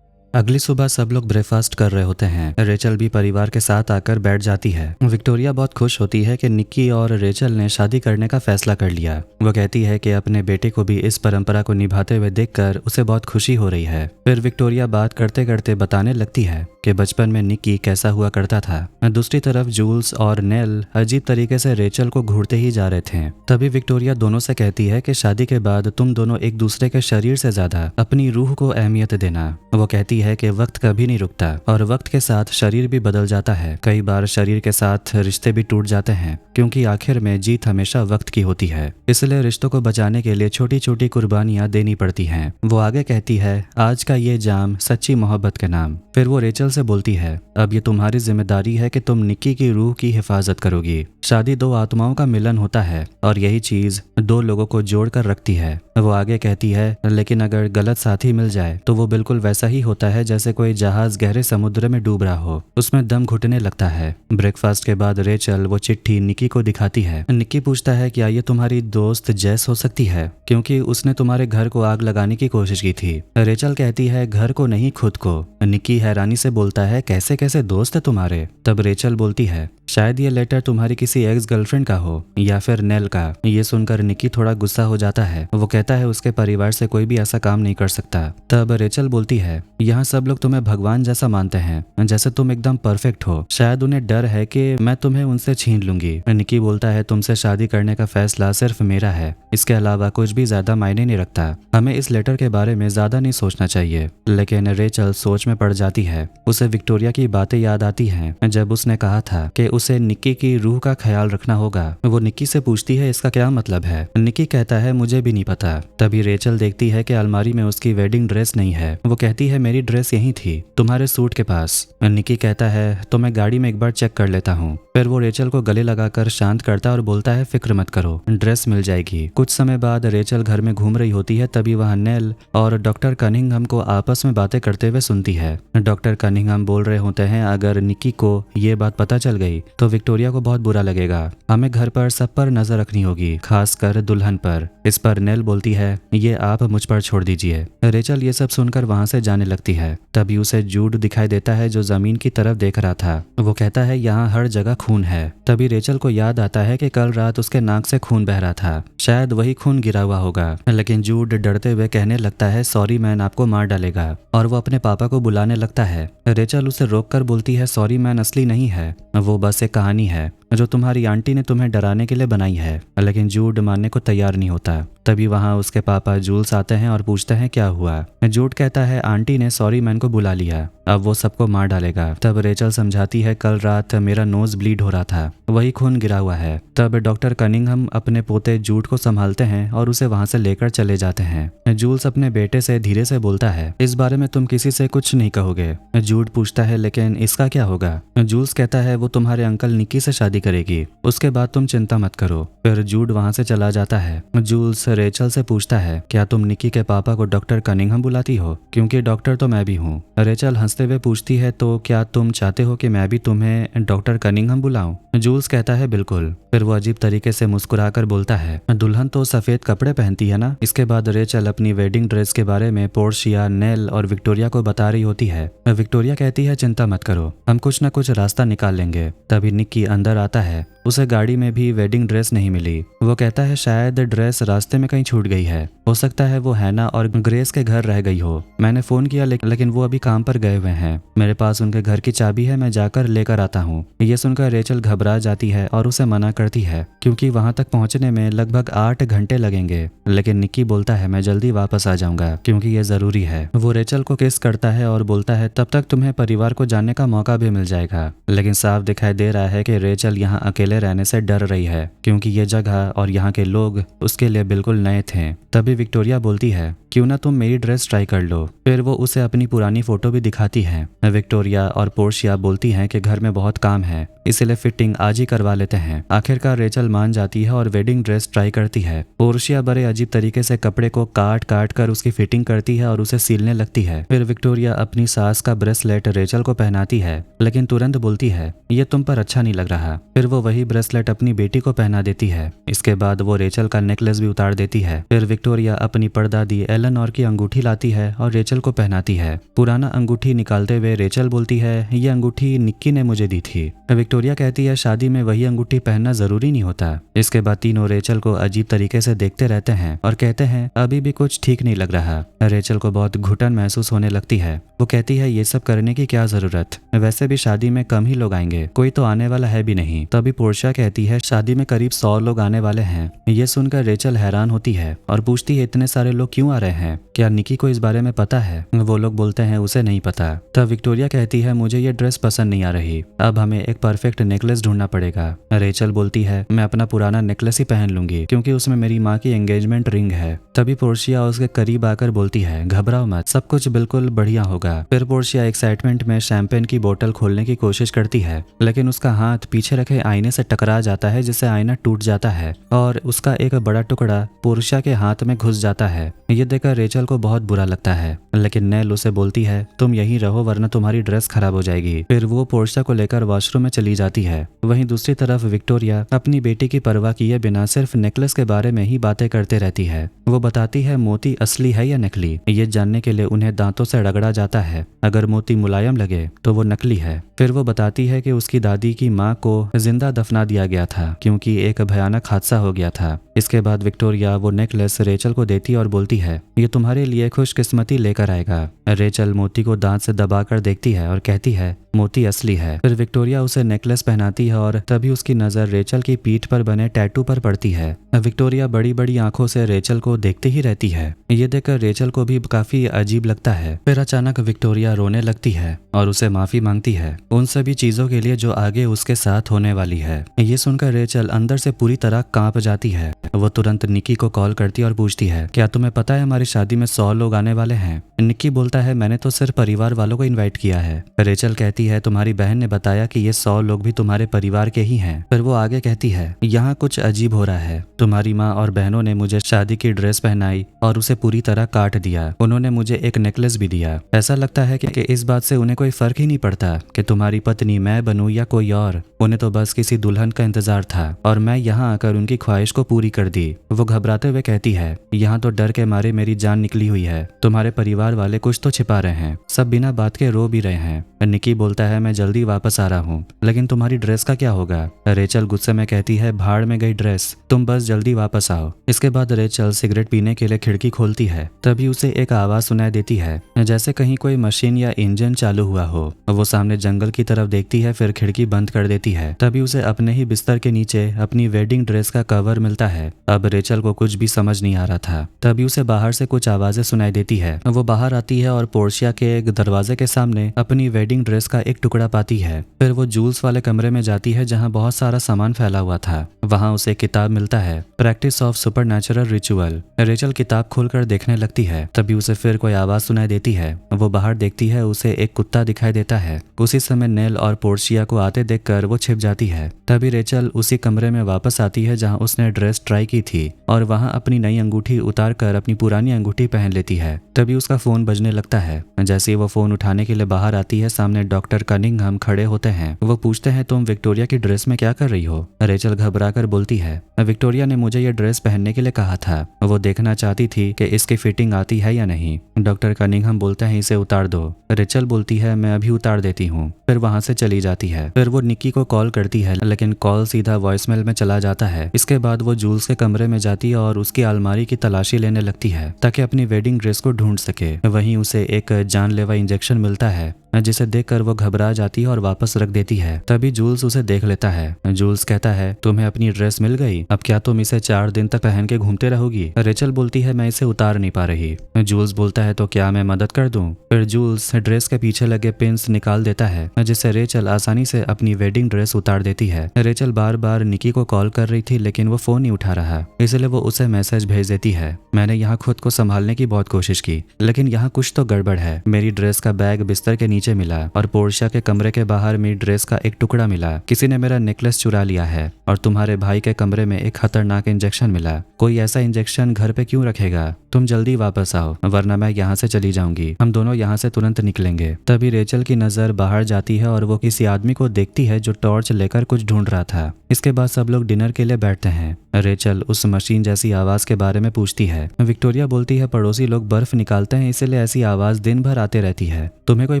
अगली सुबह सब लोग ब्रेकफास्ट कर रहे होते हैं। रेचल भी परिवार के साथ आकर बैठ जाती है। विक्टोरिया बहुत खुश होती है कि निक्की और रेचल ने शादी करने का फैसला कर लिया। वो कहती है कि अपने बेटे को भी इस परंपरा को निभाते हुए देखकर उसे बहुत खुशी हो रही है। फिर विक्टोरिया बात करते करते बताने लगती है कि बचपन में निक्की कैसा हुआ करता था। दूसरी तरफ जूल्स और नेल अजीब तरीके से रेचल को घूरते ही जा रहे थे। तभी विक्टोरिया दोनों से कहती है कि शादी के बाद तुम दोनों एक दूसरे के शरीर से ज्यादा अपनी रूह को अहमियत देना। वो कहती है कि वक्त कभी नहीं रुकता और वक्त के साथ शरीर भी बदल जाता है। कई बार शरीर के साथ रिश्ते भी टूट जाते हैं क्योंकि आखिर में जीत हमेशा वक्त की होती है। इसलिए रिश्तों को बचाने के लिए छोटी छोटी कुर्बानियां देनी पड़ती हैं। वो आगे कहती है, आज का ये जाम सच्ची मोहब्बत के नाम। फिर वो रेचल से बोलती है, अब ये तुम्हारी जिम्मेदारी है कि तुम निक्की की रूह की हिफाजत करोगी। शादी दो आत्माओं का मिलन होता है और यही चीज दो लोगों को जोड़ कर रखती है। वो आगे कहती है, लेकिन अगर गलत साथी मिल जाए तो वो बिल्कुल वैसा ही होता है जैसे कोई जहाज गहरे समुद्र में डूब रहा हो, उसमें दम घुटने लगता है। ब्रेकफास्ट के बाद रेचल वो चिट्ठी निक्की को दिखाती है। निक्की पूछता है, क्या ये तुम्हारी दोस्त जेस हो सकती है, क्योंकि उसने तुम्हारे घर को आग लगाने की कोशिश की थी। रेचल कहती है, घर को नहीं खुद को। निक्की हैरानी से बोलता है, कैसे कैसे दोस्त है तुम्हारे। तब रेचल बोलती है, शायद ये लेटर तुम्हारी किसी एक्स गर्लफ्रेंड का हो या फिर नेल का। ये सुनकर निक्की थोड़ा गुस्सा हो जाता है। वो कहता है उसके परिवार से कोई भी ऐसा काम नहीं कर सकता। तब रेचल बोलती है, यहाँ सब लोग तुम्हें भगवान जैसा मानते हैं, जैसे तुम एकदम परफेक्ट हो। शायद उन्हें डर है कि मैं तुम्हें उनसे छीन लूंगी। निक्की बोलता है, तुमसे शादी करने का फैसला सिर्फ मेरा है, इसके अलावा कुछ भी ज्यादा मायने नहीं रखता। हमें इस लेटर के बारे में ज्यादा नहीं सोचना चाहिए। लेकिन रेचल सोच में पड़ जाती है। उसे विक्टोरिया की बातें याद आती हैं जब उसने कहा था कि उसे निक्की की रूह का ख्याल रखना होगा। वो निक्की से पूछती है, इसका क्या मतलब है। निक्की कहता है, मुझे भी नहीं पता। तभी रेचल देखती है कि अलमारी में उसकी वेडिंग ड्रेस नहीं है। वो कहती है, मेरी ड्रेस यहीं थी तुम्हारे सूट के पास। निक्की कहता है, तो मैं गाड़ी में एक बार चेक कर लेता हूँ। फिर वो रेचल को गले लगाकर शांत करता और बोलता है, फिक्र मत करो, ड्रेस मिल जाएगी। कुछ समय बाद रेचल घर में घूम रही होती है। तभी वहाँ नेल और डॉक्टर कनिंघम को आपस में बातें करते हुए सुनती है। डॉक्टर कनिंघम बोल रहे होते हैं, अगर निक्की को ये बात पता चल गई तो विक्टोरिया को बहुत बुरा लगेगा। हमें घर पर सब पर नजर रखनी होगी, खासकर दुल्हन पर। इस पर नेल बोलती है, ये आप मुझ पर छोड़ दीजिए। रेचल ये सब सुनकर वहां से जाने लगती है। तभी उसे जूड दिखाई देता है जो जमीन की तरफ देख रहा था। वो कहता है, यहाँ हर जगह खून है। तभी रेचल को याद आता है कि कल रात उसके नाक से खून बह रहा था, शायद वही खून गिरा हुआ होगा। लेकिन जूड डरते हुए कहने लगता है, सॉरी मैन आपको मार डालेगा, और वो अपने पापा को बुलाने लगता है। रेचल उसे रोककर बोलती है, सॉरी मैन असली नहीं है, वो बस एक कहानी है जो तुम्हारी आंटी ने तुम्हें डराने के लिए बनाई है। लेकिन जूड मानने को तैयार नहीं होता। तभी वहाँ उसके पापा जूल्स आते हैं और पूछते हैं क्या हुआ। जूड कहता है, आंटी ने सॉरी मैन को बुला लिया, अब वो सबको मार डालेगा। तब रेचल समझाती है, कल रात मेरा नोज ब्लीड हो रहा था, वही खून गिरा हुआ है। तब डॉक्टर कनिंघम अपने पोते जूड को संभालते हैं और उसे वहाँ से लेकर चले जाते हैं। जूल्स अपने बेटे से धीरे से बोलता है, इस बारे में तुम किसी से कुछ नहीं कहोगे। जूड पूछता है, लेकिन इसका क्या होगा। जूल्स कहता है, वो तुम्हारे अंकल निक्की से शादी करेगी, उसके बाद तुम चिंता मत करो। फिर जूड वहाँ से चला जाता है। जूल्स रेचल से पूछता है, क्या तुम निक्की के पापा को डॉक्टर कनिंघम बुलाती हो, क्योंकि डॉक्टर तो मैं भी हूँ। रेचल हंसते हुए पूछती है, तो क्या तुम चाहते हो कि मैं भी तुम्हें डॉक्टर कनिंघम बुलाऊं। जूल्स कहता है, बिल्कुल। फिर वो अजीब तरीके से मुस्कुराकर बोलता है, दुल्हन तो सफेद कपड़े पहनती है ना। इसके बाद रेचल अपनी वेडिंग ड्रेस के बारे में पोर्शिया, नेल और विक्टोरिया को बता रही होती है। विक्टोरिया कहती है, चिंता मत करो, हम कुछ न कुछ रास्ता निकाल लेंगे। तभी निक्की अंदर आता है। उसे गाड़ी में भी वेडिंग ड्रेस नहीं मिली। वो कहता है, शायद ड्रेस रास्ते में कहीं छूट गई है, हो सकता है वो हैना और ग्रेस के घर रह गई हो। मैंने फोन किया लेकिन वो अभी काम पर गए हुए हैं। मेरे पास उनके घर की चाबी है, मैं जाकर लेकर आता हूँ। ये सुनकर रेचल घबरा जाती है और उसे मना करती है, क्योंकि वहां तक पहुंचने में लगभग 8 घंटे लगेंगे। लेकिन निक्की बोलता है, मैं जल्दी वापस आ जाऊंगा, क्योंकि ये जरूरी है। वो रेचल को किस करता है और बोलता है, तब तक तुम्हें परिवार को जानने का मौका भी मिल जाएगा। लेकिन साफ दिखाई दे रहा है कि रेचल यहाँ अकेले रहने से डर रही है, क्योंकि ये जगह और यहाँ के लोग उसके लिए बिल्कुल नए थे। तभी विक्टोरिया बोलती है, क्यों ना तुम मेरी ड्रेस ट्राई कर लो। फिर वो उसे अपनी पुरानी फोटो भी दिखाती है। विक्टोरिया और पोर्शिया बोलती हैं कि घर में बहुत काम है, इसलिए फिटिंग आज ही करवा लेते हैं। आखिरकार रेचल मान जाती है और वेडिंग ड्रेस ट्राई करती है। पोर्शिया बड़े अजीब तरीके से कपड़े को काट काट कर उसकी फिटिंग करती है और उसे सीलने लगती है। फिर विक्टोरिया अपनी सास का ब्रेसलेट रेचल को पहनाती है, लेकिन तुरंत बोलती है ये तुम पर अच्छा नहीं लग रहा। फिर वो वही ब्रेसलेट अपनी बेटी को पहना देती है। इसके बाद वो रेचल का नेकलेस भी उतार देती है। फिर विक्टोरिया अपनी परदादी एलेनोर की अंगूठी लाती है और रेचल को पहनाती है। पुराना अंगूठी निकालते हुए रेचल बोलती है ये अंगूठी निक्की ने मुझे दी थी। विक्टोरिया कहती है शादी में वही अंगूठी पहनना जरूरी नहीं होता। इसके बाद तीनों रेचल को अजीब तरीके से देखते रहते हैं और कहते हैं अभी भी कुछ ठीक नहीं लग रहा। रेचल को बहुत घुटन महसूस होने लगती है। वो कहती है ये सब करने की क्या जरूरत, वैसे भी शादी में कम ही लोग आएंगे, कोई तो आने वाला है भी नहीं। तभी पोर्शिया कहती है शादी में करीब 100 लोग आने वाले हैं। ये सुनकर रेचल हैरान होती है और पूछती है इतने सारे लोग क्यों आ रहे हैं, क्या निकी को इस बारे में पता है। वो लोग बोलते हैं उसे नहीं पता। तब विक्टोरिया कहती है मुझे ये ड्रेस पसंद नहीं आ रही, अब हमें एक परफेक्ट नेकलेस ढूंढना पड़ेगा। रेचल बोलती है मैं अपना पुराना नेकलेस ही पहन लूंगी क्योंकि उसमें मेरी माँ की एंगेजमेंट रिंग है। तभी पोर्शिया उसके करीब आकर बोलती है घबराओ मत, सब कुछ बिल्कुल बढ़िया होगा। फिर पोर्शिया एक्साइटमेंट में शैंपेन की बोतल खोलने की कोशिश करती है, लेकिन उसका हाथ पीछे रखे आईने से टकरा जाता है जिससे आईना टूट जाता है और उसका एक बड़ा टुकड़ा पोर्शिया के हाथ में घुस जाता है। ये देखकर रेचल को बहुत बुरा लगता है, लेकिन नेल उसे बोलती है तुम यहीं रहो वरना तुम्हारी ड्रेस खराब हो जाएगी। फिर वो पोर्शिया को लेकर वॉशरूम में चली जाती है। वहीं दूसरी तरफ विक्टोरिया अपनी बेटी की परवाह किए बिना सिर्फ नेकलेस के बारे में ही बातें करते रहती है। वो बताती है मोती असली है या नकली, ये जानने के लिए उन्हें दांतों से रगड़ा जाता है। अगर मोती मुलायम लगे तो वो नकली है। फिर वो बताती है कि उसकी दादी की माँ को जिंदा दफना दिया गया था क्योंकि एक भयानक हादसा हो गया था। इसके बाद विक्टोरिया वो नेकलेस रेचल को देती और बोलती है ये तुम्हारे लिए खुशकिस्मती लेकर आएगा। रेचल मोती को दांत से दबाकर देखती है और कहती है मोती असली है। फिर विक्टोरिया उसे नेकलेस पहनाती है और तभी उसकी नजर रेचल की पीठ पर बने टैटू पर पड़ती है। विक्टोरिया बड़ी बड़ी आंखों से रेचल को देखती ही रहती है। ये देखकर रेचल को भी काफी अजीब लगता है। फिर अचानक विक्टोरिया रोने लगती है और उसे माफी मांगती है उन सभी चीजों के लिए जो आगे उसके साथ होने वाली है। ये सुनकर रेचल अंदर से पूरी तरह कांप जाती है। वो तुरंत निकी को कॉल करती और पूछती है क्या तुम्हें पता है हमारी शादी में 100 लोग आने वाले हैं। निकी बोलता है मैंने तो सिर्फ परिवार वालों को इनवाइट किया है। रेचल कहती है तुम्हारी बहन ने बताया कि ये 100 लोग भी तुम्हारे परिवार के ही हैं। फिर वो आगे कहती है यहाँ कुछ अजीब हो रहा है, तुम्हारी माँ और बहनों ने मुझे शादी की ड्रेस पहनाई और उसे पूरी तरह काट दिया। उन्होंने मुझे एक नेकलेस भी दिया। ऐसा लगता है कि इस बात से उन्हें कोई फर्क ही नहीं पड़ता कि तुम्हारी पत्नी मैं बनूं या कोई और। उन्हें तो बस किसी दुल्हन का इंतजार था और मैं यहाँ आकर उनकी ख्वाहिश को पूरी कर दी। वो घबराते हुए कहती है यहाँ तो डर के मारे मेरी जान निकली हुई है, तुम्हारे परिवार वाले कुछ तो छिपा रहे हैं, सब बिना बात के रो भी रहे हैं। निकी बोलता है मैं जल्दी वापस आ रहा हूँ, लेकिन तुम्हारी ड्रेस का क्या होगा। रेचल गुस्से में कहती है भाड़ में गई ड्रेस, तुम बस जल्दी वापस आओ। इसके बाद रेचल सिगरेट पीने के लिए खिड़की खोलती है। तभी उसे एक आवाज सुनाई देती है जैसे कहीं कोई मशीन या इंजन चालू हुआ हो। वो सामने जंगल की तरफ देखती है, फिर खिड़की बंद कर देती है। तभी उसे अपने ही बिस्तर के नीचे अपनी वेडिंग ड्रेस का कवर मिलता है। अब रेचल को कुछ भी समझ नहीं आ रहा था। तभी उसे बाहर से कुछ आवाजें सुनाई देती है। वो बाहर आती है और पोर्शिया के एक दरवाजे के सामने अपनी वेडिंग ड्रेस का एक टुकड़ा पाती है। फिर वो जूल्स वाले कमरे में जाती है जहाँ बहुत सारा सामान फैला हुआ था। वहाँ उसे किताब मिलता है practice of supernatural ritual. Rachel किताब खोलकर देखने लगती है। तभी उसे फिर कोई आवाज सुनाई देती है। वो बाहर देखती है, उसे एक कुत्ता दिखाई देता है। उसी समय नेल और पोर्शिया को आते देखकर वो छिप जाती है। तभी रेचल उसी कमरे में वापस आती है जहाँ उसने ड्रेस ट्राई की थी और वहाँ अपनी नई अंगूठी उतार कर अपनी पुरानी अंगूठी पहन लेती है। तभी उसका फोन बजने लगता है। जैसे ही वो फोन उठाने के लिए बाहर आती है, सामने डॉक्टर कनिंघम खड़े होते हैं। वो पूछते हैं तुम विक्टोरिया की ड्रेस में क्या कर रही हो। रेचल घबराकर बोलती है विक्टोरिया ने मुझे ये ड्रेस पहनने के लिए कहा था, वो देखना चाहती थी कि इसकी फिटिंग आती है या नहीं। डॉक्टर कनिंघम बोलते हैं इसे उतार दो। रेचल बोलती है मैं अभी उतार देती हूँ। फिर वहां से चली जाती है। फिर वो निकी को कॉल करती है, लेकिन कॉल सीधा वॉइसमेल में चला जाता है। इसके बाद वो जूल्स के कमरे में जाती है और उसकी अलमारी की तलाशी लेने लगती है ताकि अपनी वेडिंग ड्रेस को ढूंढ सके। वहीं उसे एक जानलेवा इंजेक्शन मिलता है जिसे देखकर वो घबरा जाती है और वापस रख देती है। तभी जूल्स उसे देख लेता है। जूल्स कहता है, तुम्हें अपनी ड्रेस मिल गई, अब क्या तुम इसे 4 दिन तक पहन के घूमते रहोगी? रेचल बोलती है, मैं इसे उतार नहीं पा रही। जूल्स बोलता है, तो क्या मैं मदद कर दूं? फिर जूल्स ड्रेस के पीछे लगे पिन्स निकाल देता है, जिससे रेचल आसानी से अपनी वेडिंग ड्रेस उतार देती है। रेचल बार बार निकी को कॉल कर रही थी, लेकिन वो फोन नहीं उठा रहा, इसलिए वो उसे मैसेज भेज देती है, मैंने यहाँ खुद को संभालने की बहुत कोशिश की, लेकिन यहाँ कुछ तो गड़बड़ है। मेरी ड्रेस का बैग बिस्तर के नीचे मिला और पोर्शिया के कमरे के बाहर मेरी ड्रेस का एक टुकड़ा मिला। किसी ने मेरा नेकलेस चुरा लिया है और तुम्हारे भाई के कमरे में एक खतरनाक इंजेक्शन मिला। कोई ऐसा इंजेक्शन घर पे क्यों रखेगा? तुम जल्दी वापस आओ, वरना मैं यहाँ से चली जाऊंगी। हम दोनों यहाँ से तुरंत निकलेंगे। तभी रेचल की नजर बाहर जाती है और वो किसी आदमी को देखती है जो टॉर्च लेकर कुछ ढूंढ रहा था। इसके बाद सब लोग डिनर के लिए बैठते हैं। रेचल उस मशीन जैसी आवाज के बारे में पूछती है। विक्टोरिया बोलती है, पड़ोसी लोग बर्फ निकालते हैं, इसलिए ऐसी आवाज दिन भर आते रहती है। तुम्हें कोई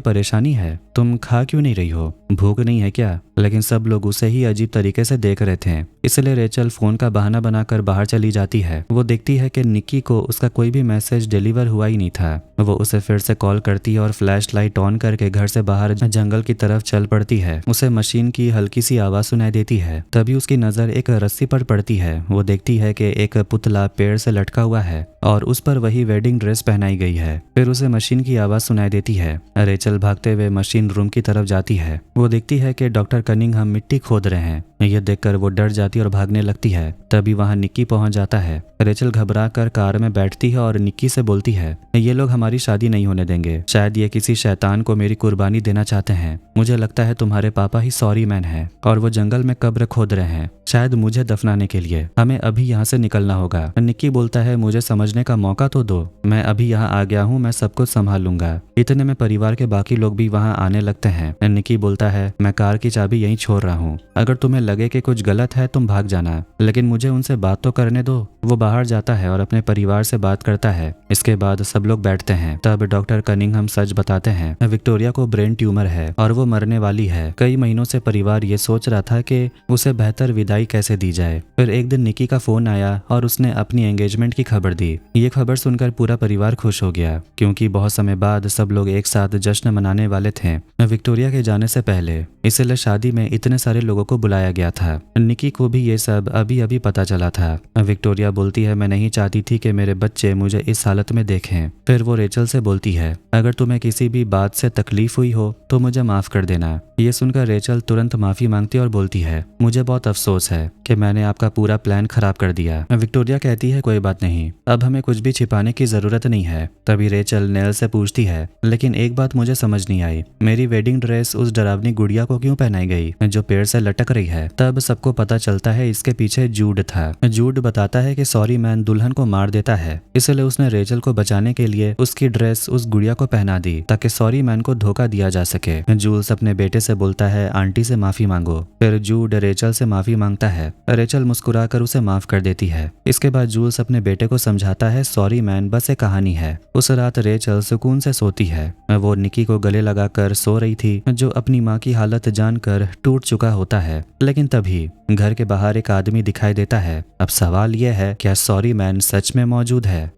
परेशानी है? तुम खा क्यों नहीं रही हो? भूख नहीं है क्या? लेकिन सब लोग उसे ही अजीब तरीके से देख रहे थे, इसलिए रेचल फोन का बहाना बनाकर बाहर चली जाती है। वो देखती है कि निक्की को उसका कोई भी मैसेज डिलीवर हुआ ही नहीं था। वो उसे फिर से कॉल करती है और फ्लैश लाइट ऑन करके घर से बाहर जंगल की तरफ चल पड़ती है। उसे मशीन की हल्की सी आवाज सुनाई देती है। तभी उसकी नजर एक रस्सी पर पड़ती है। वो देखती है कि एक पुतला पेड़ से लटका हुआ है और उस पर वही वेडिंग ड्रेस पहनाई गई है। फिर उसे मशीन की आवाज सुनाई देती है। रेचल भागते हुए मशीन रूम की तरफ जाती है। वो देखती है कि डॉक्टर कनिंघम मिट्टी खोद रहे हैं। यह देखकर वो डर जाती और भागने लगती है। तभी वहां निक्की पहुंच जाता है। रेचल घबरा कर कार में बैठती है और निक्की से बोलती है, ये लोग हमारी शादी नहीं होने देंगे। शायद ये किसी शैतान को मेरी कुर्बानी देना चाहते हैं। मुझे लगता है तुम्हारे पापा ही सॉरी मैन है और वो जंगल में कब्र खोद रहे हैं, शायद मुझे दफनाने के लिए। हमें अभी यहाँ से निकलना होगा। निक्की बोलता है, मुझे समझने का मौका तो दो, मैं अभी यहाँ आ गया हूँ, मैं सब कुछ संभाल लूंगा। इतने में परिवार के बाकी लोग भी वहाँ आने लगते हैं। निक्की बोलता है, मैं कार की चाबी यहीं छोड़ रहा हूँ, अगर तुम्हें लगे कि कुछ गलत है तुम भाग जाना, लेकिन मुझे उनसे बात तो करने दो। वो बाहर जाता है और अपने परिवार से बात करता है। इसके बाद सब लोग बैठते हैं। तब डॉक्टर कनिंघम सच बताते हैं, विक्टोरिया को ब्रेन ट्यूमर है और वो मरने वाली है। कई महीनों से परिवार ये सोच रहा था कि उसे बेहतर विदाई कैसे दी जाए। फिर एक दिन निक्की का फोन आया और उसने अपनी एंगेजमेंट की खबर दी। ये खबर सुनकर पूरा परिवार खुश हो गया, क्योंकि बहुत समय बाद सब लोग एक साथ जश्न मनाने वाले थे विक्टोरिया के जाने से पहले, इसलिए शादी में इतने सारे लोगों को बुलाया गया था। निक्की को भी ये सब अभी अभी पता चला था। विक्टोरिया बोलती है, मैं नहीं चाहती थी कि मेरे बच्चे मुझे इस हालत में देखें। फिर वो रेचल से बोलती है, अगर तुम्हें किसी भी बात से तकलीफ हुई हो तो मुझे माफ कर देना। ये सुनकर रेचल तुरंत माफी मांगती और बोलती है, मुझे बहुत अफसोस है कि मैंने आपका पूरा प्लान खराब कर दिया। विक्टोरिया कहती है, कोई बात नहीं, अब हमें कुछ भी छिपाने की जरूरत नहीं है। तभी रेचल नेल से पूछती है, लेकिन एक बात मुझे समझ नहीं आई, मेरी वेडिंग ड्रेस उस डरावनी गुड़िया को क्यों पहनाई गई जो पेड़ से लटक रही है? तब सबको पता चलता है इसके पीछे जूड था। जूड बताता है कि सॉरी मैन दुल्हन को मार देता है, इसलिए उसने रेचल को बचाने के लिए उसकी ड्रेस उस गुड़िया को पहना दी ताकि सॉरी मैन को धोखा दिया जा सके। जूल्स अपने बेटे से बोलता है, आंटी से माफी मांगो। फिर जूड रेचल से माफी मांगता है। रेचल मुस्कुराकर उसे माफ कर देती है। इसके बाद जूल्स अपने बेटे को समझाता है, सॉरी मैन बस एक कहानी है। उस रात रेचल सुकून से सोती है। वो निक्की को गले लगाकर सो रही थी, जो अपनी माँ की हालत जानकर टूट चुका होता है। लेकिन तभी घर के बाहर एक आदमी दिखाई देता है। अब सवाल यह है, क्या सॉरी मैन सच में मौजूद है?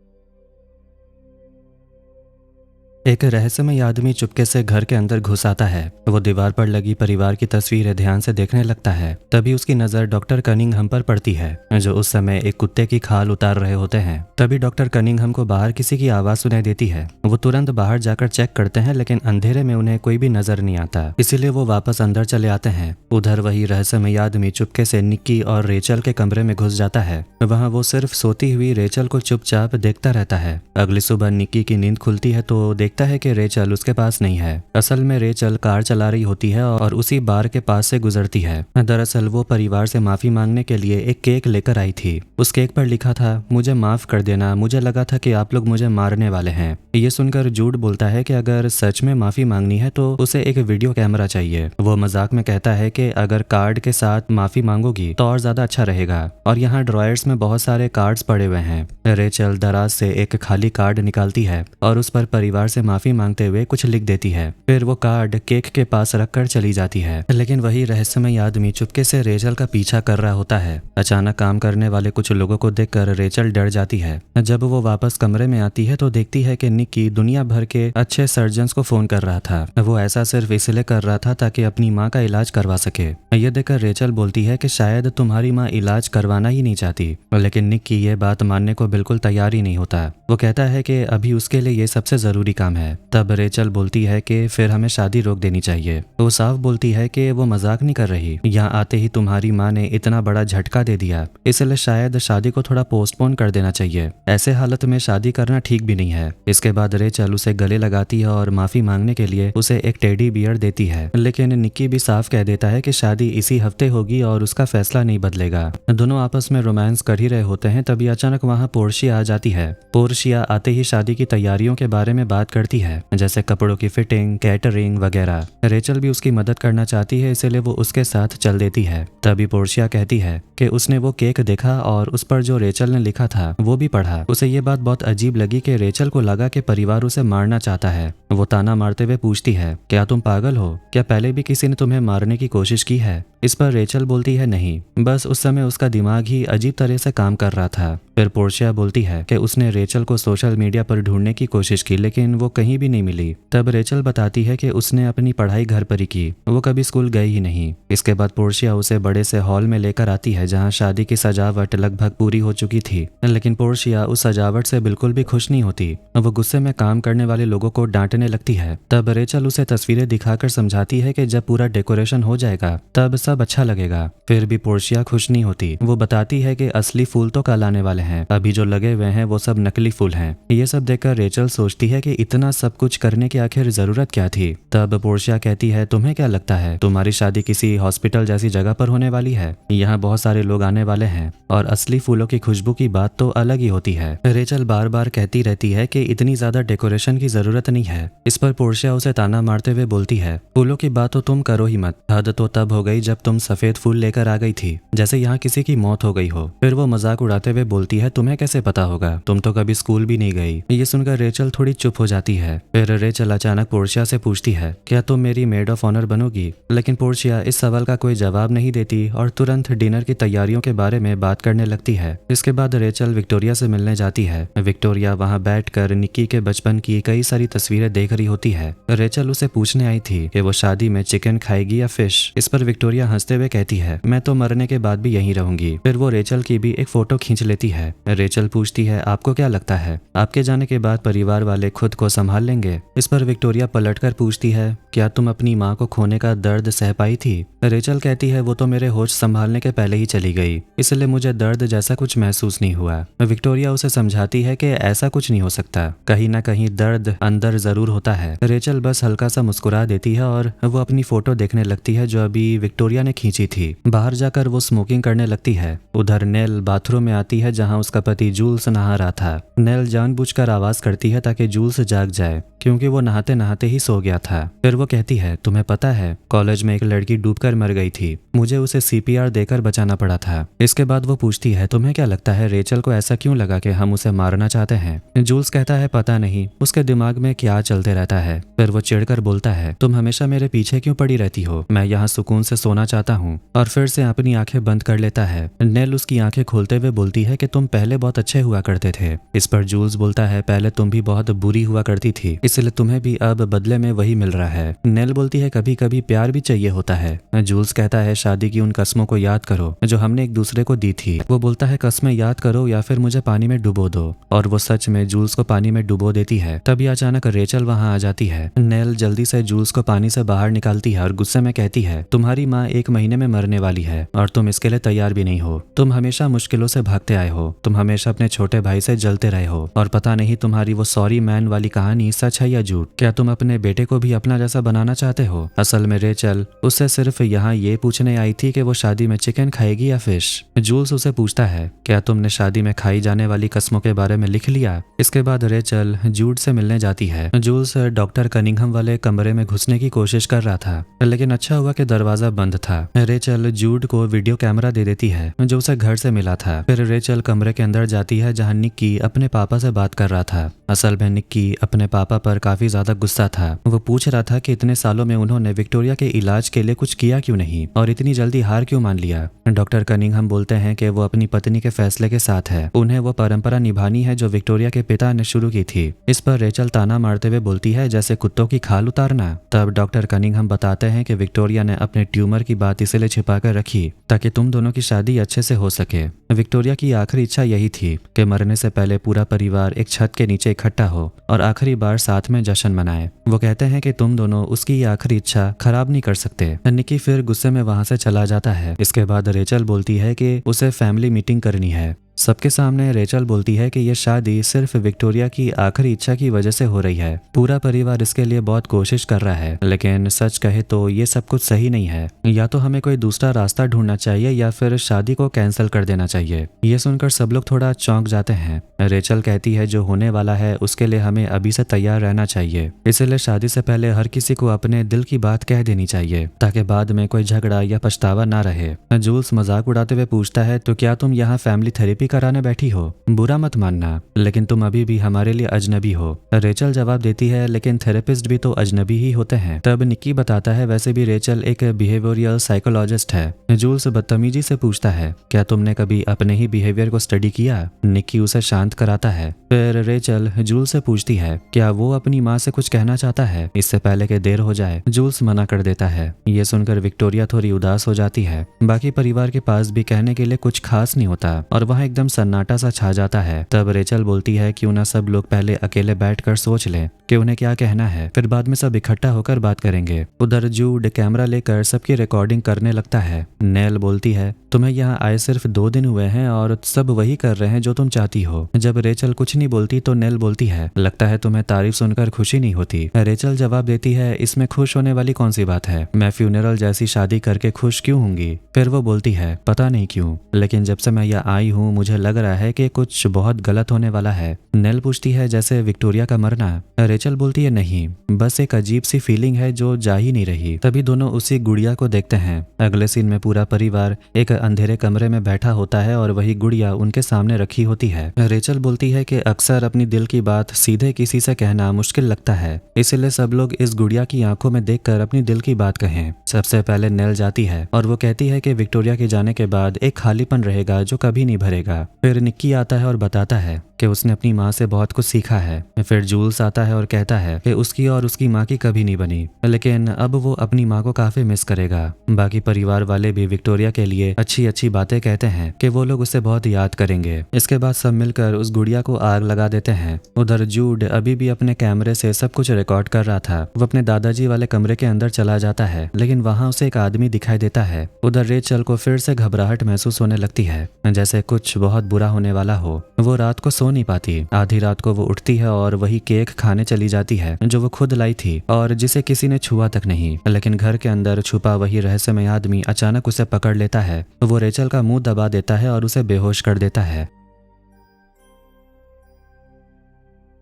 एक रहस्यमय आदमी चुपके से घर के अंदर घुस आता है। वो दीवार पर लगी परिवार की तस्वीरें ध्यान से देखने लगता है। तभी उसकी नजर डॉक्टर कनिंघम पर पड़ती है, जो उस समय एक कुत्ते की खाल उतार रहे होते हैं। तभी डॉक्टर कनिंघम को बाहर किसी की आवाज सुनाई देती है। वो तुरंत बाहर जाकर चेक करते हैं, लेकिन अंधेरे में उन्हें कोई भी नजर नहीं आता, इसीलिए वो वापस अंदर चले आते हैं। उधर वही रहस्यमय आदमी चुपके से निक्की और रेचल के कमरे में घुस जाता है। वहाँ वो सिर्फ सोती हुई रेचल को चुपचाप देखता रहता है। अगली सुबह निक्की की नींद खुलती है तो देखता है कि रेचल उसके पास नहीं है। असल में रेचल कार चला रही होती है और उसी बार के पास से गुजरती है। दरअसल वो परिवार से माफी मांगने के लिए एक केक लेकर आई थी। उस केक पर लिखा था, मुझे माफ कर देना, मुझे लगा था कि आप लोग मुझे मारने वाले हैं। ये सुनकर जूड बोलता है कि अगर सच में माफी मांगनी है तो उसे एक वीडियो कैमरा चाहिए। वो मजाक में कहता है कि अगर कार्ड के साथ माफी मांगोगी तो और ज्यादा अच्छा रहेगा, और यहाँ ड्रॉयर्स में बहुत सारे कार्ड्स पड़े हुए हैं। रेचल दराज से एक खाली कार्ड निकालती है और उस पर परिवार से माफी मांगते हुए कुछ लिख देती है। फिर वो कार्ड केक के पास रखकर चली जाती है, लेकिन वही रहस्यमय आदमी चुपके से रेचल का पीछा कर रहा होता है। अचानक काम करने वाले कुछ लोगों को देखकर रेचल डर जाती है। जब वो वापस कमरे में आती है तो देखती है कि निक्की दुनिया भर के अच्छे सर्जन्स को फोन कर रहा था। वो ऐसा सिर्फ इसलिए कर रहा था ताकि अपनी माँ का इलाज करवा सके। ये देखकर रेचल बोलती है कि शायद तुम्हारी माँ इलाज करवाना ही नहीं चाहती, लेकिन निक्की ये बात मानने को बिल्कुल तैयार ही नहीं होता। वो कहता है कि अभी उसके लिए ये सबसे जरूरी काम है। तब रेचल बोलती है कि फिर हमें शादी रोक देनी चाहिए। वो साफ बोलती है कि वो मजाक नहीं कर रही। यहाँ आते ही तुम्हारी माँ ने इतना बड़ा झटका दे दिया, इसलिए शायद शादी को थोड़ा पोस्टपोन कर देना चाहिए। ऐसे हालत में शादी करना ठीक भी नहीं है। इसके बाद रेचल उसे गले लगाती है और माफी मांगने के लिए उसे एक टेडी बियर देती है, लेकिन निक्की भी साफ कह देता है कि शादी इसी हफ्ते होगी और उसका फैसला नहीं बदलेगा। दोनों आपस में रोमांस कर ही रहे होते हैं, तभी अचानक वहाँ पोर्शिया आ जाती है। पोर्शिया आते ही शादी की तैयारियों के बारे में बात करती है, जैसे कपड़ों की फिटिंग, कैटरिंग वगैरह। रेचल भी उसकी मदद करना चाहती है, इसलिए वो उसके साथ चल देती है। तभी पोर्शिया कहती है कि उसने वो केक देखा और उस पर जो रेचल ने लिखा था वो भी पढ़ा। उसे ये बात बहुत अजीब लगी कि रेचल को लगा कि परिवार उसे मारना चाहता है। वो ताना मारते हुए पूछती है, क्या तुम पागल हो? क्या पहले भी किसी ने तुम्हें मारने की कोशिश की है? इस पर रेचल बोलती है, नहीं, बस उस समय उसका दिमाग ही अजीब तरह से काम कर रहा था। फिर पोर्शिया बोलती है कि उसने रेचल को सोशल मीडिया पर ढूंढने की कोशिश की, लेकिन वो कहीं भी नहीं मिली। तब रेचल बताती है कि उसने अपनी पढ़ाई घर पर ही की, वो कभी स्कूल गई ही नहीं। इसके बाद पोर्शिया उसे बड़े से हॉल में लेकर आती है, जहाँ शादी की सजावट लगभग पूरी हो चुकी थी, लेकिन पोर्शिया उस सजावट से बिल्कुल भी खुश नहीं होती। वो गुस्से में काम करने वाले लोगों को डांटने लगती है। तब रेचल उसे तस्वीरें दिखाकर समझाती है कि जब पूरा डेकोरेशन हो जाएगा तब सब अच्छा लगेगा। फिर भी पोर्शिया खुश नहीं होती। वो बताती है कि असली फूल तो कल आने वाले हैं, अभी जो लगे हुए हैं वो सब नकली फूल हैं। ये सब देखकर रेचल सोचती है कि इतना सब कुछ करने की आखिर जरूरत क्या थी। तब पोर्शिया कहती है, तुम्हें क्या लगता है तुम्हारी शादी किसी हॉस्पिटल जैसी जगह पर होने वाली है? यहाँ बहुत सारे लोग आने वाले हैं और असली फूलों की खुशबू की बात तो अलग ही होती है। रेचल बार बार कहती रहती है कि इतनी ज्यादा डेकोरेशन की जरूरत नहीं है। इस पर पोर्शिया उसे ताना मारते हुए बोलती है, फूलों की बात तो तुम करो ही मत। हद तो तब हो गई जब तुम सफेद फूल लेकर आ गई थी, जैसे यहाँ किसी की मौत हो गई हो। फिर वो मजाक उड़ाते हुए बोलती है, तुम्हें कैसे पता होगा, तुम तो कभी स्कूल भी नहीं गई। ये सुनकर रेचल थोड़ी चुप हो जाती है। फिर रेचल अचानक पोर्शिया से पूछती है, क्या तुम मेरी मेड ऑफ ऑनर बनोगी? लेकिन पोर्शिया इस सवाल का कोई जवाब नहीं देती और तुरंत डिनर की तैयारियों के बारे में बात करने लगती है। इसके बाद रेचल विक्टोरिया से मिलने जाती है। विक्टोरिया वहाँ बैठकर निक्की के बचपन की कई सारी तस्वीरें देख रही होती है। रेचल उसे पूछने आई थी कि वो शादी में चिकन खाएगी या फिश। इस पर विक्टोरिया हंसते हुए कहती है, मैं तो मरने के बाद भी यहीं रहूंगी। फिर वो रेचल की भी एक फोटो खींच लेती है। रेचल पूछती है, आपको क्या लगता है आपके जाने के बाद परिवार वाले खुद को संभाल लेंगे? इस पर विक्टोरिया पलटकर पूछती है, क्या तुम अपनी माँ को खोने का दर्द सह पाई थी? रेचल कहती है, वो तो मेरे होश संभालने के पहले ही चली गई, इसलिए मुझे दर्द जैसा कुछ महसूस नहीं हुआ। विक्टोरिया उसे समझाती है कि ऐसा कुछ नहीं हो सकता, कहीं ना कहीं दर्द अंदर जरूर होता है। रेचल बस हल्का सा मुस्कुरा देती है और वो अपनी फोटो देखने लगती है जो अभी विक्टोरिया ने खींची थी। बाहर जाकर वो स्मोकिंग करने लगती है। उधर नेल बाथरूम में आती है जहाँ उसका पति जूल्स नहा रहा था। नेल जानबूझकर आवाज करती है ताकि जूल्स जाग जाए, क्योंकि वो नहाते नहाते ही सो गया था। फिर वो कहती है, तुम्हें पता है कॉलेज में एक लड़की डूबकर मर गई थी, मुझे उसे सीपीआर देकर बचाना पड़ा था। इसके बाद वो पूछती है, तुम्हें क्या लगता है रेचल को ऐसा क्यों लगा कि हम उसे मारना चाहते हैं? जूल्स कहता है, पता नहीं, उसके दिमाग में क्या चलते रहता है। फिर वो चिढ़कर बोलता है, तुम हमेशा मेरे पीछे क्यों पड़ी रहती हो, मैं यहाँ सुकून से सोना चाहता हूँ। और फिर से अपनी आंखें बंद कर लेता है। नेल उसकी आंखें खोलते हुए बोलती है कि तुम पहले बहुत अच्छे हुआ करते थे। इस पर जूल्स बोलता है, पहले तुम भी बहुत बुरी हुआ करती थी, इसलिए तुम्हें भी अब बदले में वही मिल रहा है। नेल बोलती है, कभी कभी प्यार भी चाहिए होता है। जूल्स कहता है, शादी की उन कस्मों को याद करो जो हमने एक दूसरे को दी थी। वो बोलता है, कस्में याद करो या फिर मुझे पानी में डुबो दो। और वो सच में जूल्स को पानी में डुबो देती है। तभी अचानक रेचल वहाँ आ जाती है। नेल जल्दी से जूल्स को पानी से बाहर निकालती है और गुस्से में कहती है, तुम्हारी माँ 1 महीने में मरने वाली है और तुम इसके लिए तैयार भी नहीं हो। तुम हमेशा मुश्किलों से भागते आए हो, तुम हमेशा अपने छोटे भाई से जलते रहे हो और पता नहीं तुम्हारी वो सॉरी मैन वाली कहानी सच है या झूठ। क्या तुम अपने बेटे को भी अपना जैसा बनाना चाहते हो? असल में रेचल उससे सिर्फ यहाँ ये पूछने आई थी कि वो शादी में चिकन खाएगी या फिश। जूल्स उसे पूछता है, क्या तुमने शादी में खाई जाने वाली कस्मों के बारे में लिख लिया? इसके बाद रेचल जूड से मिलने जाती है। जूल्स डॉक्टर कनिंघम वाले कमरे में घुसने की कोशिश कर रहा था, लेकिन अच्छा हुआ कि दरवाजा बंद था। रेचल जूड को वीडियो कैमरा दे देती है जो उसे घर से मिला था। फिर रेचल कमरे कमरे के अंदर जाती है जहाँ निक्की अपने पापा से बात कर रहा था। असल में निक्की अपने पापा पर काफी ज्यादा गुस्सा था। वो पूछ रहा था कि इतने सालों में उन्होंने विक्टोरिया के इलाज के लिए कुछ किया क्यों नहीं और इतनी जल्दी हार क्यों मान लिया। डॉक्टर कनिंघम बोलते हैं कि वो अपनी पत्नी के फैसले के साथ है, उन्हें वो परंपरा निभानी है जो विक्टोरिया के पिता ने शुरू की थी। इस पर रेचल ताना मारते हुए बोलती है जैसे कुत्तों की खाल उतारना। तब डॉक्टर कनिंघम बताते हैं कि विक्टोरिया ने अपने ट्यूमर की बात इसलिए छिपा कर रखी ताकि तुम दोनों की शादी अच्छे से हो सके। विक्टोरिया की आखिरी इच्छा यही थी कि मरने से पहले पूरा परिवार एक छत के नीचे इकट्ठा हो और आखिरी बार साथ में जश्न मनाए। वो कहते हैं कि तुम दोनों उसकी ये आखिरी इच्छा खराब नहीं कर सकते। निकी फिर गुस्से में वहां से चला जाता है। इसके बाद रेचल बोलती है कि उसे फैमिली मीटिंग करनी है। सबके सामने रेचल बोलती है कि यह शादी सिर्फ विक्टोरिया की आखिरी इच्छा की वजह से हो रही है। पूरा परिवार इसके लिए बहुत कोशिश कर रहा है, लेकिन सच कहे तो ये सब कुछ सही नहीं है। या तो हमें कोई दूसरा रास्ता ढूंढना चाहिए या फिर शादी को कैंसिल कर देना चाहिए। ये सुनकर सब लोग थोड़ा चौंक जाते हैं। रेचल कहती है जो होने वाला है उसके लिए हमें अभी से तैयार रहना चाहिए, इसलिए शादी से पहले हर किसी को अपने दिल की बात कह देनी चाहिए ताकि बाद में कोई झगड़ा या पछतावा ना रहे। जूल्स मजाक उड़ाते हुए पूछता है तो क्या तुम यहाँ फैमिली थेरेपी कराने बैठी हो? बुरा मत मानना, लेकिन तुम अभी भी हमारे लिए अजनबी हो। रेचल जवाब देती है लेकिन थेरेपिस्ट भी तो अजनबी ही होते हैं। तब निक्की बताता है वैसे भी रेचल एक बिहेवियरल साइकोलॉजिस्ट है। जूल्स बदतमीजी से पूछता है क्या तुमने कभी अपने ही बिहेवियर को स्टडी किया? निक्की उसे शांत कराता है। फिर रेचल जूल्स से पूछती है क्या वो अपनी माँ से कुछ कहना चाहता है इससे पहले कि देर हो जाए। जूल्स मना कर देता है। ये सुनकर विक्टोरिया थोड़ी उदास हो जाती है। बाकी परिवार के पास भी कहने के लिए कुछ खास नहीं होता और वहाँ एकदम सन्नाटा सा छा जाता है। तब रेचल बोलती है क्यों ना सब लोग पहले अकेले बैठकर सोच लें कि उन्हें क्या कहना है, फिर बाद में सब इकट्ठा होकर बात करेंगे। उधर जूड कैमरा लेकर सबकी रिकॉर्डिंग करने लगता है। नेल बोलती है तुम्हें यहाँ आए सिर्फ 2 दिन हुए हैं और सब वही कर रहे हैं जो तुम चाहती हो। जब रेचल कुछ नहीं बोलती तो नेल बोलती है लगता है तुम्हें तारीफ सुनकर खुशी नहीं होती। रेचल जवाब देती है इसमें खुश होने वाली कौन सी बात है, मैं फ्यूनरल जैसी शादी करके खुश क्यों होंगी। फिर वो बोलती है पता नहीं क्यों, लेकिन जब से मैं यहाँ आई हूँ मुझे लग रहा है कि कुछ बहुत गलत होने वाला है। नेल पूछती है जैसे विक्टोरिया का मरना। रेचल बोलती है नहीं, बस एक अजीब सी फीलिंग है जो जा ही नहीं रही। तभी दोनों उसी गुड़िया को देखते हैं। अगले सीन में पूरा परिवार एक अंधेरे कमरे में बैठा होता है और वही गुड़िया उनके सामने रखी होती है। रेचल बोलती है कि अक्सर अपनी दिल की बात सीधे किसी से कहना मुश्किल लगता है, इसलिए सब लोग इस गुड़िया की आंखों में देखकर अपनी दिल की बात कहें। सबसे पहले नेल जाती है और वो कहती है कि विक्टोरिया के जाने के बाद एक खालीपन रहेगा जो कभी नहीं भरेगा। फिर निक्की आता है और बताता है कि उसने अपनी माँ से बहुत कुछ सीखा है। फिर जूल्स आता है और कहता है कि उसकी और उसकी माँ की कभी नहीं बनी, लेकिन अब वो अपनी माँ को काफी मिस करेगा। बाकी परिवार वाले भी विक्टोरिया के लिए अच्छी अच्छी बातें कहते हैं कि वो लोग उसे बहुत याद करेंगे। इसके बाद सब मिलकर उस गुड़िया को आग लगा देते हैं। उधर जूड अभी भी अपने कैमरे से सब कुछ रिकॉर्ड कर रहा था। वो अपने दादाजी वाले कमरे के अंदर चला जाता है, लेकिन वहाँ उसे एक आदमी दिखाई देता है। उधर रेचल को फिर से घबराहट महसूस होने लगती है, जैसे कुछ बहुत बुरा होने वाला हो। वो रात को सो नहीं पाती। आधी रात को वो उठती है और वही केक खाने चली जाती है जो वो खुद लाई थी और जिसे किसी ने छुआ तक नहीं। लेकिन घर के अंदर छुपा वही रहस्यमय आदमी अचानक उसे पकड़ लेता है। वो रेचल का मुंह दबा देता है और उसे बेहोश कर देता है।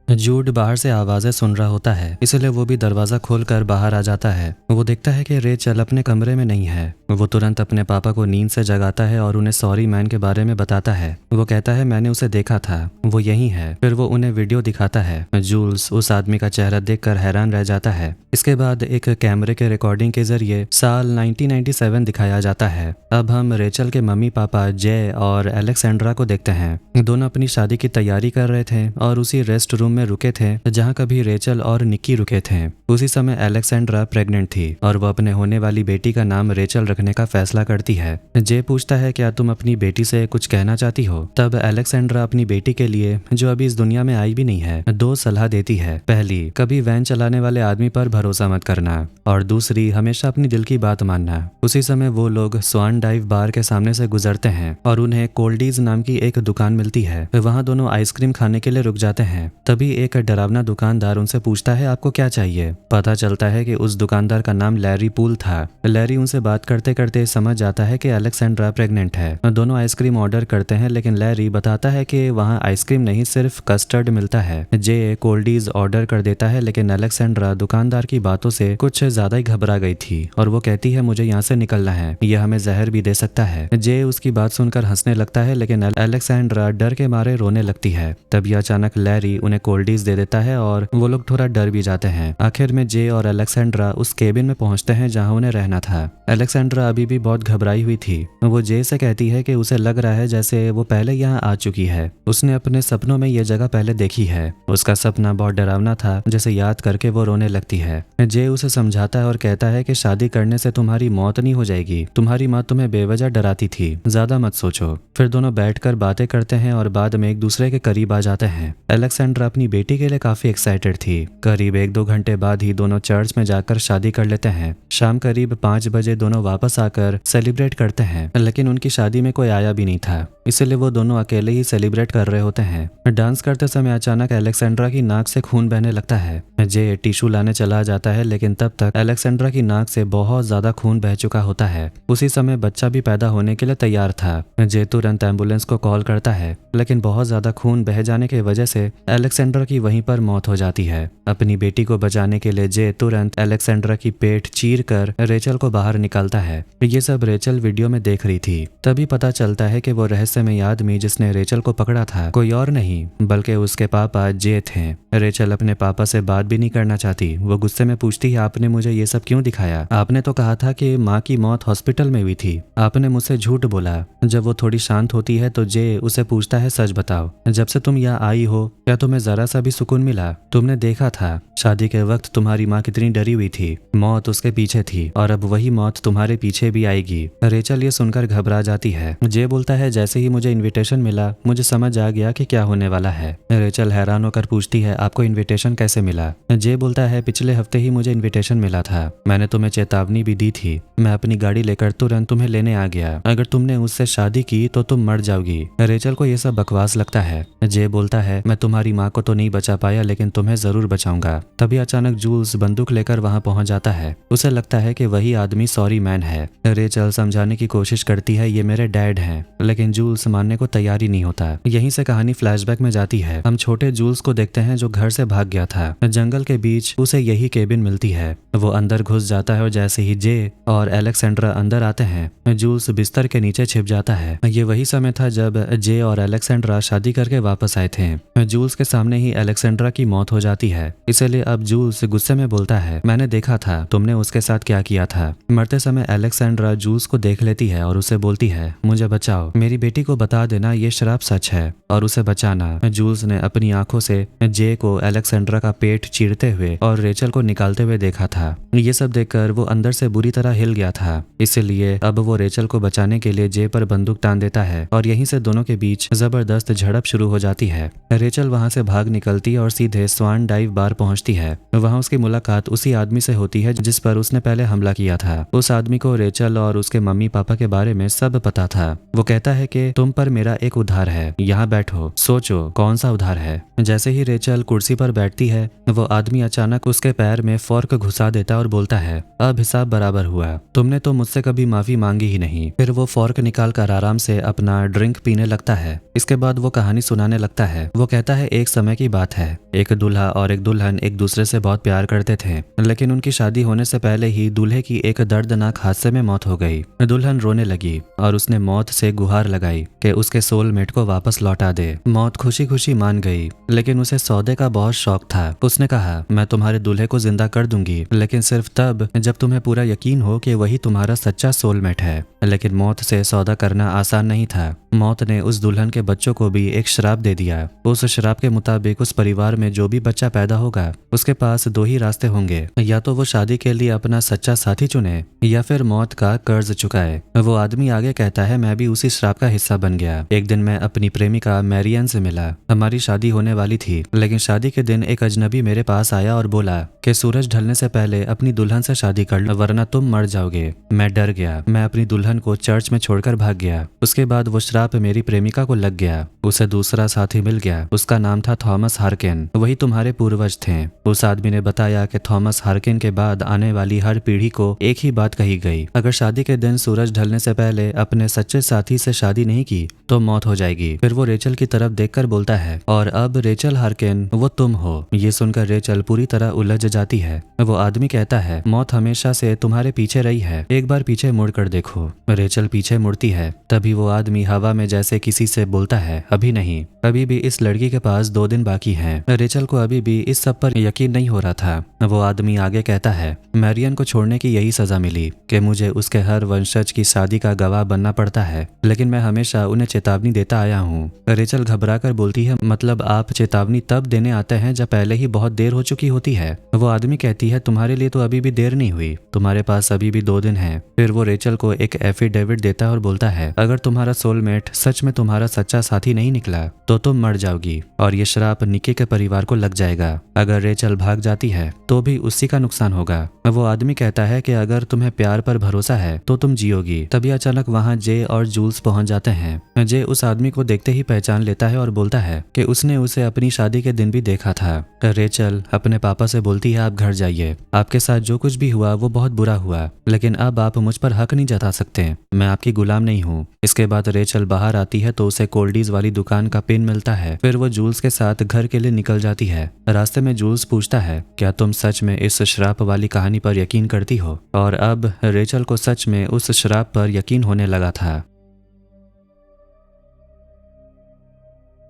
जूड बाहर से आवाजें सुन रहा होता है, इसलिए वो भी दरवाजा खोलकर बाहर आ जाता है। वो देखता है कि रेचल अपने कमरे में नहीं है। वो तुरंत अपने पापा को नींद से जगाता है और उन्हें सॉरी मैन के बारे में बताता है। वो कहता है मैंने उसे देखा था, वो यही है। फिर वो उन्हें वीडियो दिखाता है। जूल्स उस आदमी का चेहरा देखकर हैरान रह जाता है। इसके बाद एक कैमरे के रिकॉर्डिंग के जरिए साल 1997 दिखाया जाता है। अब हम रेचल के मम्मी पापा जय और एलेक्सेंड्रा को देखते हैं। दोनों अपनी शादी की तैयारी कर रहे थे और उसी रेस्ट रूम में रुके थे जहाँ कभी रेचल और निक्की रुके थे। उसी समय एलेक्सेंड्रा प्रेग्नेंट थी और वो अपने होने वाली बेटी का नाम रेचल रखने का फैसला करती है। जे पूछता है क्या तुम अपनी बेटी से कुछ कहना चाहती हो? तब एलेक्सेंड्रा अपनी बेटी के लिए, जो अभी इस दुनिया में आई भी नहीं है, 2 सलाह देती है। पहली, कभी वैन चलाने वाले आदमी पर भरोसा मत करना, और दूसरी, हमेशा अपनी दिल की बात मानना। उसी समय वो लोग स्वान डाइव बार के सामने से गुजरते हैं और उन्हें कोल्डीज नाम की एक दुकान मिलती है। वहाँ दोनों आइसक्रीम खाने के लिए रुक जाते हैं। तभी एक डरावना दुकानदार उनसे पूछता है आपको क्या चाहिए। पता चलता है कि उस दुकानदार का नाम लैरी पूल था। लैरी उनसे बात करते करते समझ जाता है कि अलेक्सेंड्रा प्रेग्नेंट है। दोनों आइसक्रीम ऑर्डर करते हैं, लेकिन लैरी बताता है कि वहाँ आइसक्रीम नहीं सिर्फ कस्टर्ड मिलता है। जे कोल्डीज ऑर्डर कर देता है, लेकिन अलेक्सेंड्रा दुकानदार की बातों से कुछ ज्यादा ही घबरा गई थी और वो कहती है मुझे यहाँ से निकलना है, यह हमें जहर भी दे सकता है। जे उसकी बात सुनकर हंसने लगता है, लेकिन अलेक्सेंड्रा डर के मारे रोने लगती है। तभी अचानक लैरी उन्हें कोल्डीज दे देता है और वो लोग थोड़ा डर भी जाते हैं। आखिर में जे और अलेक्सेंड्रा उस केबिन में पहुंचते हैं जहां उन्हें रहना था। अलेक्सेंड्रा अभी भी बहुत घबराई हुई थी। वो जे से कहती है कि उसे लग रहा है जैसे वो पहले यहाँ आ चुकी है। उसने अपने सपनों में ये जगह पहले देखी है। उसका सपना बहुत डरावना था, जिसे याद करके वो रोने लगती है। जे उसे समझाता है और कहता है कि शादी करने से तुम्हारी मौत नहीं हो जाएगी, तुम्हारी माँ तुम्हें बेवजह डराती थी, ज्यादा मत सोचो। फिर दोनों बैठकर बातें करते हैं और बाद में एक दूसरे के करीब आ जाते हैं। अलेक्सेंड्रा अपनी बेटी के लिए काफी एक्साइटेड थी। करीब 1-2 घंटे बाद ही दोनों चर्च में जाकर शादी कर लेते हैं। शाम करीब 5 बजे दोनों वापस आकर सेलिब्रेट करते हैं, लेकिन उनकी शादी में कोई आया भी नहीं था, इसलिए वो दोनों अकेले ही सेलिब्रेट कर रहे होते हैं। डांस करते समय अचानक अलेक्सेंड्रा की नाक से खून बहने लगता है। जे टिश्यू लाने चला जाता है, लेकिन तब तक अलेक्सेंड्रा की नाक से बहुत ज्यादा खून बह चुका होता है। उसी समय बच्चा भी पैदा होने के लिए तैयार था। जे तुरंत एम्बुलेंस को कॉल करता है, लेकिन बहुत ज्यादा खून बह जाने की वजह से अलेक्सेंड्रा की वहीं पर मौत हो जाती है। अपनी बेटी को बचाने के लिए जे तुरंत अलेक्सेंड्रा की पेट चीर कर रेचल को बाहर निकालता है। ये सब रेचल वीडियो में देख रही थी। तभी पता चलता है कि वो रहस्यमय आदमी जिसने रेचल को पकड़ा था कोई और नहीं बल्कि उसके पापा जे थे। रेचल अपने पापा से बात भी नहीं करना चाहती। वो गुस्से में पूछती है आपने मुझे ये सब क्यों दिखाया? आपने तो कहा था कि माँ की मौत हॉस्पिटल में हुई थी, आपने मुझसे झूठ बोला। जब वो थोड़ी शांत होती है तो जे उसे पूछता है सच बताओ, जब से तुम यहाँ आई हो क्या तुम्हें जरा सा भी सुकून मिला? तुमने देखा था शादी के वक्त तुम्हारी माँ कितनी डरी हुई थी, मौत उसके पीछे थी और अब वही मौत तुम्हारे पीछे भी आएगी। रेचल ये सुनकर घबरा जाती है। जे बोलता है जैसे ही मुझे इन्विटेशन मिला मुझे समझ आ गया कि क्या होने वाला है। रेचल हैरान होकर पूछती है आपको इन्विटेशन कैसे मिला? जे बोलता है पिछले हफ्ते ही मुझे इन्विटेशन मिला था, मैंने तुम्हें चेतावनी भी दी थी, मैं अपनी गाड़ी लेकर तुरंत तुम्हें लेने आ गया, अगर तुमने उससे शादी की तो तुम मर जाओगी। रेचल को ये सब बकवास लगता है। जे बोलता है मैं तुम्हारी माँ को तो नहीं बचा पाया लेकिन तुम्हें जरूर बचाऊंगा। तभी अचानक जूल्स बंदूक लेकर वहाँ पहुंच जाता है। उसे लगता है कि वही आदमी सॉरी मैन है। रेचल समझाने की कोशिश करती है ये मेरे डैड हैं, लेकिन जूल्स मानने को तैयार ही नहीं होता। यहीं से कहानी फ्लैशबैक में जाती है। हम छोटे जूल्स को देखते हैं जो घर से भाग गया था। जंगल के बीच उसे यही केबिन मिलती है। वो अंदर घुस जाता है और जैसे ही जे और अलेक्सेंड्रा अंदर आते हैं जूल्स बिस्तर के नीचे छिप जाता है। ये वही समय था जब जे और अलेक्सेंड्रा शादी करके वापस आए थे। जूल्स के सामने ही अलेक्सेंड्रा की मौत हो जाती है, इसलिए अब जूल्स गुस्से में बोलता है मैंने देखा था तुमने उसके साथ क्या किया था। मरते समय अलेक्सेंड्रा जूल्स को देख लेती है और उसे बोलती है मुझे बचाओ, मेरी बेटी को बता देना ये श्राप सच है और उसे बचाना। जूल्स ने अपनी आंखों से जे को अलेक्सेंड्रा का पेट चीरते हुए और रेचल को निकालते हुए देखा था। ये सब देखकर वो अंदर से बुरी तरह हिल गया था, इसलिए अब वो रेचल को बचाने के लिए जे पर बंदूक तान देता है और यहीं से दोनों के बीच जबरदस्त झड़प शुरू हो जाती है। रेचल वहां से भाग निकलती है और सीधे स्वान डाइव बार पहुंचती है। वहां उसकी मुलाकात उसी आदमी से होती है जिस पर उसने पहले हमला किया था। उस आदमी को रेचल और उसके मम्मी पापा के बारे में सब पता था। वो कहता है कि तुम पर मेरा एक उधार है, यहाँ बैठो, सोचो कौन सा उधार है। जैसे ही रेचल कुर्सी पर बैठती है वो आदमी अचानक उसके पैर में फोर्क घुसा देता और बोलता है अब हिसाब बराबर हुआ, तुमने तो मुझसे कभी माफी मांगी ही नहीं। फिर वो फोर्क निकाल कर आराम से अपना ड्रिंक पीने लगता है। इसके बाद वो कहानी सुनाने लगता है। वो कहता है एक समय की बात है, एक दूल्हा और एक दुल्हन एक दूसरे से बहुत प्यार करते थे, लेकिन उनकी शादी होने से पहले ही दूल्हे की एक दर्दनाक हादसे में मौत हो गई। दुल्हन रोने लगी और उसने मौत से गुहार लगाई कि उसके सोलमेट को वापस लौटा दे। मौत खुशी खुशी मान गई, लेकिन उसे सौदे का बहुत शौक था। उसने कहा मैं तुम्हारे दूल्हे को जिंदा कर दूंगी, लेकिन सिर्फ तब जब तुम्हें पूरा यकीन हो कि वही तुम्हारा सच्चा सोलमेट है। लेकिन मौत से सौदा करना आसान नहीं था। मौत ने उस दुल्हन के बच्चों को भी एक श्राप दे दिया। उस श्राप के मुताबिक उस परिवार में जो भी बच्चा पैदा होगा उसके पास 2 ही रास्ते होंगे, या तो वो शादी के लिए अपना सच्चा साथी चुने या फिर मौत का कर्ज चुकाए। वो आदमी आगे कहता है मैं भी उसी श्राप का हिस्सा बन गया। एक दिन मैं अपनी प्रेमिका मैरियन से मिला। हमारी शादी होने वाली थी, लेकिन शादी के दिन एक अजनबी मेरे पास आया और बोला कि सूरज ढलने से पहले अपनी दुल्हन से शादी कर लो वरना तुम मर जाओगे। मैं डर गया। मैं अपनी दुल्हन को चर्च में छोड़कर भाग गया। उसके बाद वो श्राप मेरी प्रेमिका को लग गया। उसे दूसरा साथी मिल गया। उसका नाम था थॉमस हार्किन। वही तुम्हारे पूर्वज थे। उस आदमी ने बताया कि थॉमस हार्किन के बाद आने वाली हर पीढ़ी को एक ही बात कही गई, अगर शादी के दिन सूरज ढलने से पहले अपने सच्चे साथी से शादी नहीं की तो मौत हो जाएगी। फिर वो रेचल की तरफ देखकर बोलता है, और अब रेचल हार्किन वो तुम हो। ये सुनकर रेचल पूरी तरह उलझ जाती है। वो आदमी कहता है, मौत हमेशा से तुम्हारे पीछे रही है, एक बार पीछे मुड़कर देखो। रेचल पीछे मुड़ती है। तभी वो आदमी हवा में जैसे किसी से बोलता है, अभी नहीं, अभी भी इस लड़की के पास 2 दिन बाकी हैं। रेचल को अभी भी इस सब पर यकीन नहीं हो रहा था। वो आदमी आगे कहता है, मैरियन को छोड़ने की यही सजा मिली कि मुझे उसके हर वंशज की शादी का गवाह बनना पड़ता है, लेकिन मैं हमेशा उन्हें चेतावनी देता आया हूँ। रेचल घबराकर बोलती है, मतलब आप चेतावनी तब देने आते हैं जब पहले ही बहुत देर हो चुकी होती है। वो आदमी कहती है, तुम्हारे लिए तो अभी भी देर नहीं हुई, तुम्हारे पास अभी भी 2 दिन है। फिर वो रेचल को एक एफिडेविट देता है और बोलता है, अगर तुम्हारा सोलमेट सच में तुम्हारा सच्चा साथी नहीं निकला तो तुम मर जाओगी और ये श्राप निकी के परिवार को लग जाएगा। अगर रेचल भाग जाती है तो भी उसी का नुकसान होगा। वो आदमी कहता है कि अगर तुम्हें प्यार पर भरोसा है तो तुम जियोगी। तभी अचानक वहाँ जे और जूल्स पहुंच जाते हैं। जे उस आदमी को देखते ही पहचान लेता है और बोलता है कि उसने उसे अपनी शादी के दिन भी देखा था। रेचल अपने पापा से बोलती है, आप घर जाइए, आपके साथ जो कुछ भी हुआ वो बहुत बुरा हुआ, लेकिन अब आप मुझ पर हक नहीं जता सकते, मैं आपकी गुलाम नहीं हूँ। इसके बाद रेचल बाहर आती है तो उसे कोल्डीज वाली दुकान का पिन मिलता है। फिर वो जूल्स के साथ घर के लिए निकल जाती है। रास्ते में जूल्स पूछता है, क्या तुम सच में इस श्राप वाली कहानी पर यकीन करती हो? और अब रेचल को सच में उस श्राप पर यकीन होने लगा था।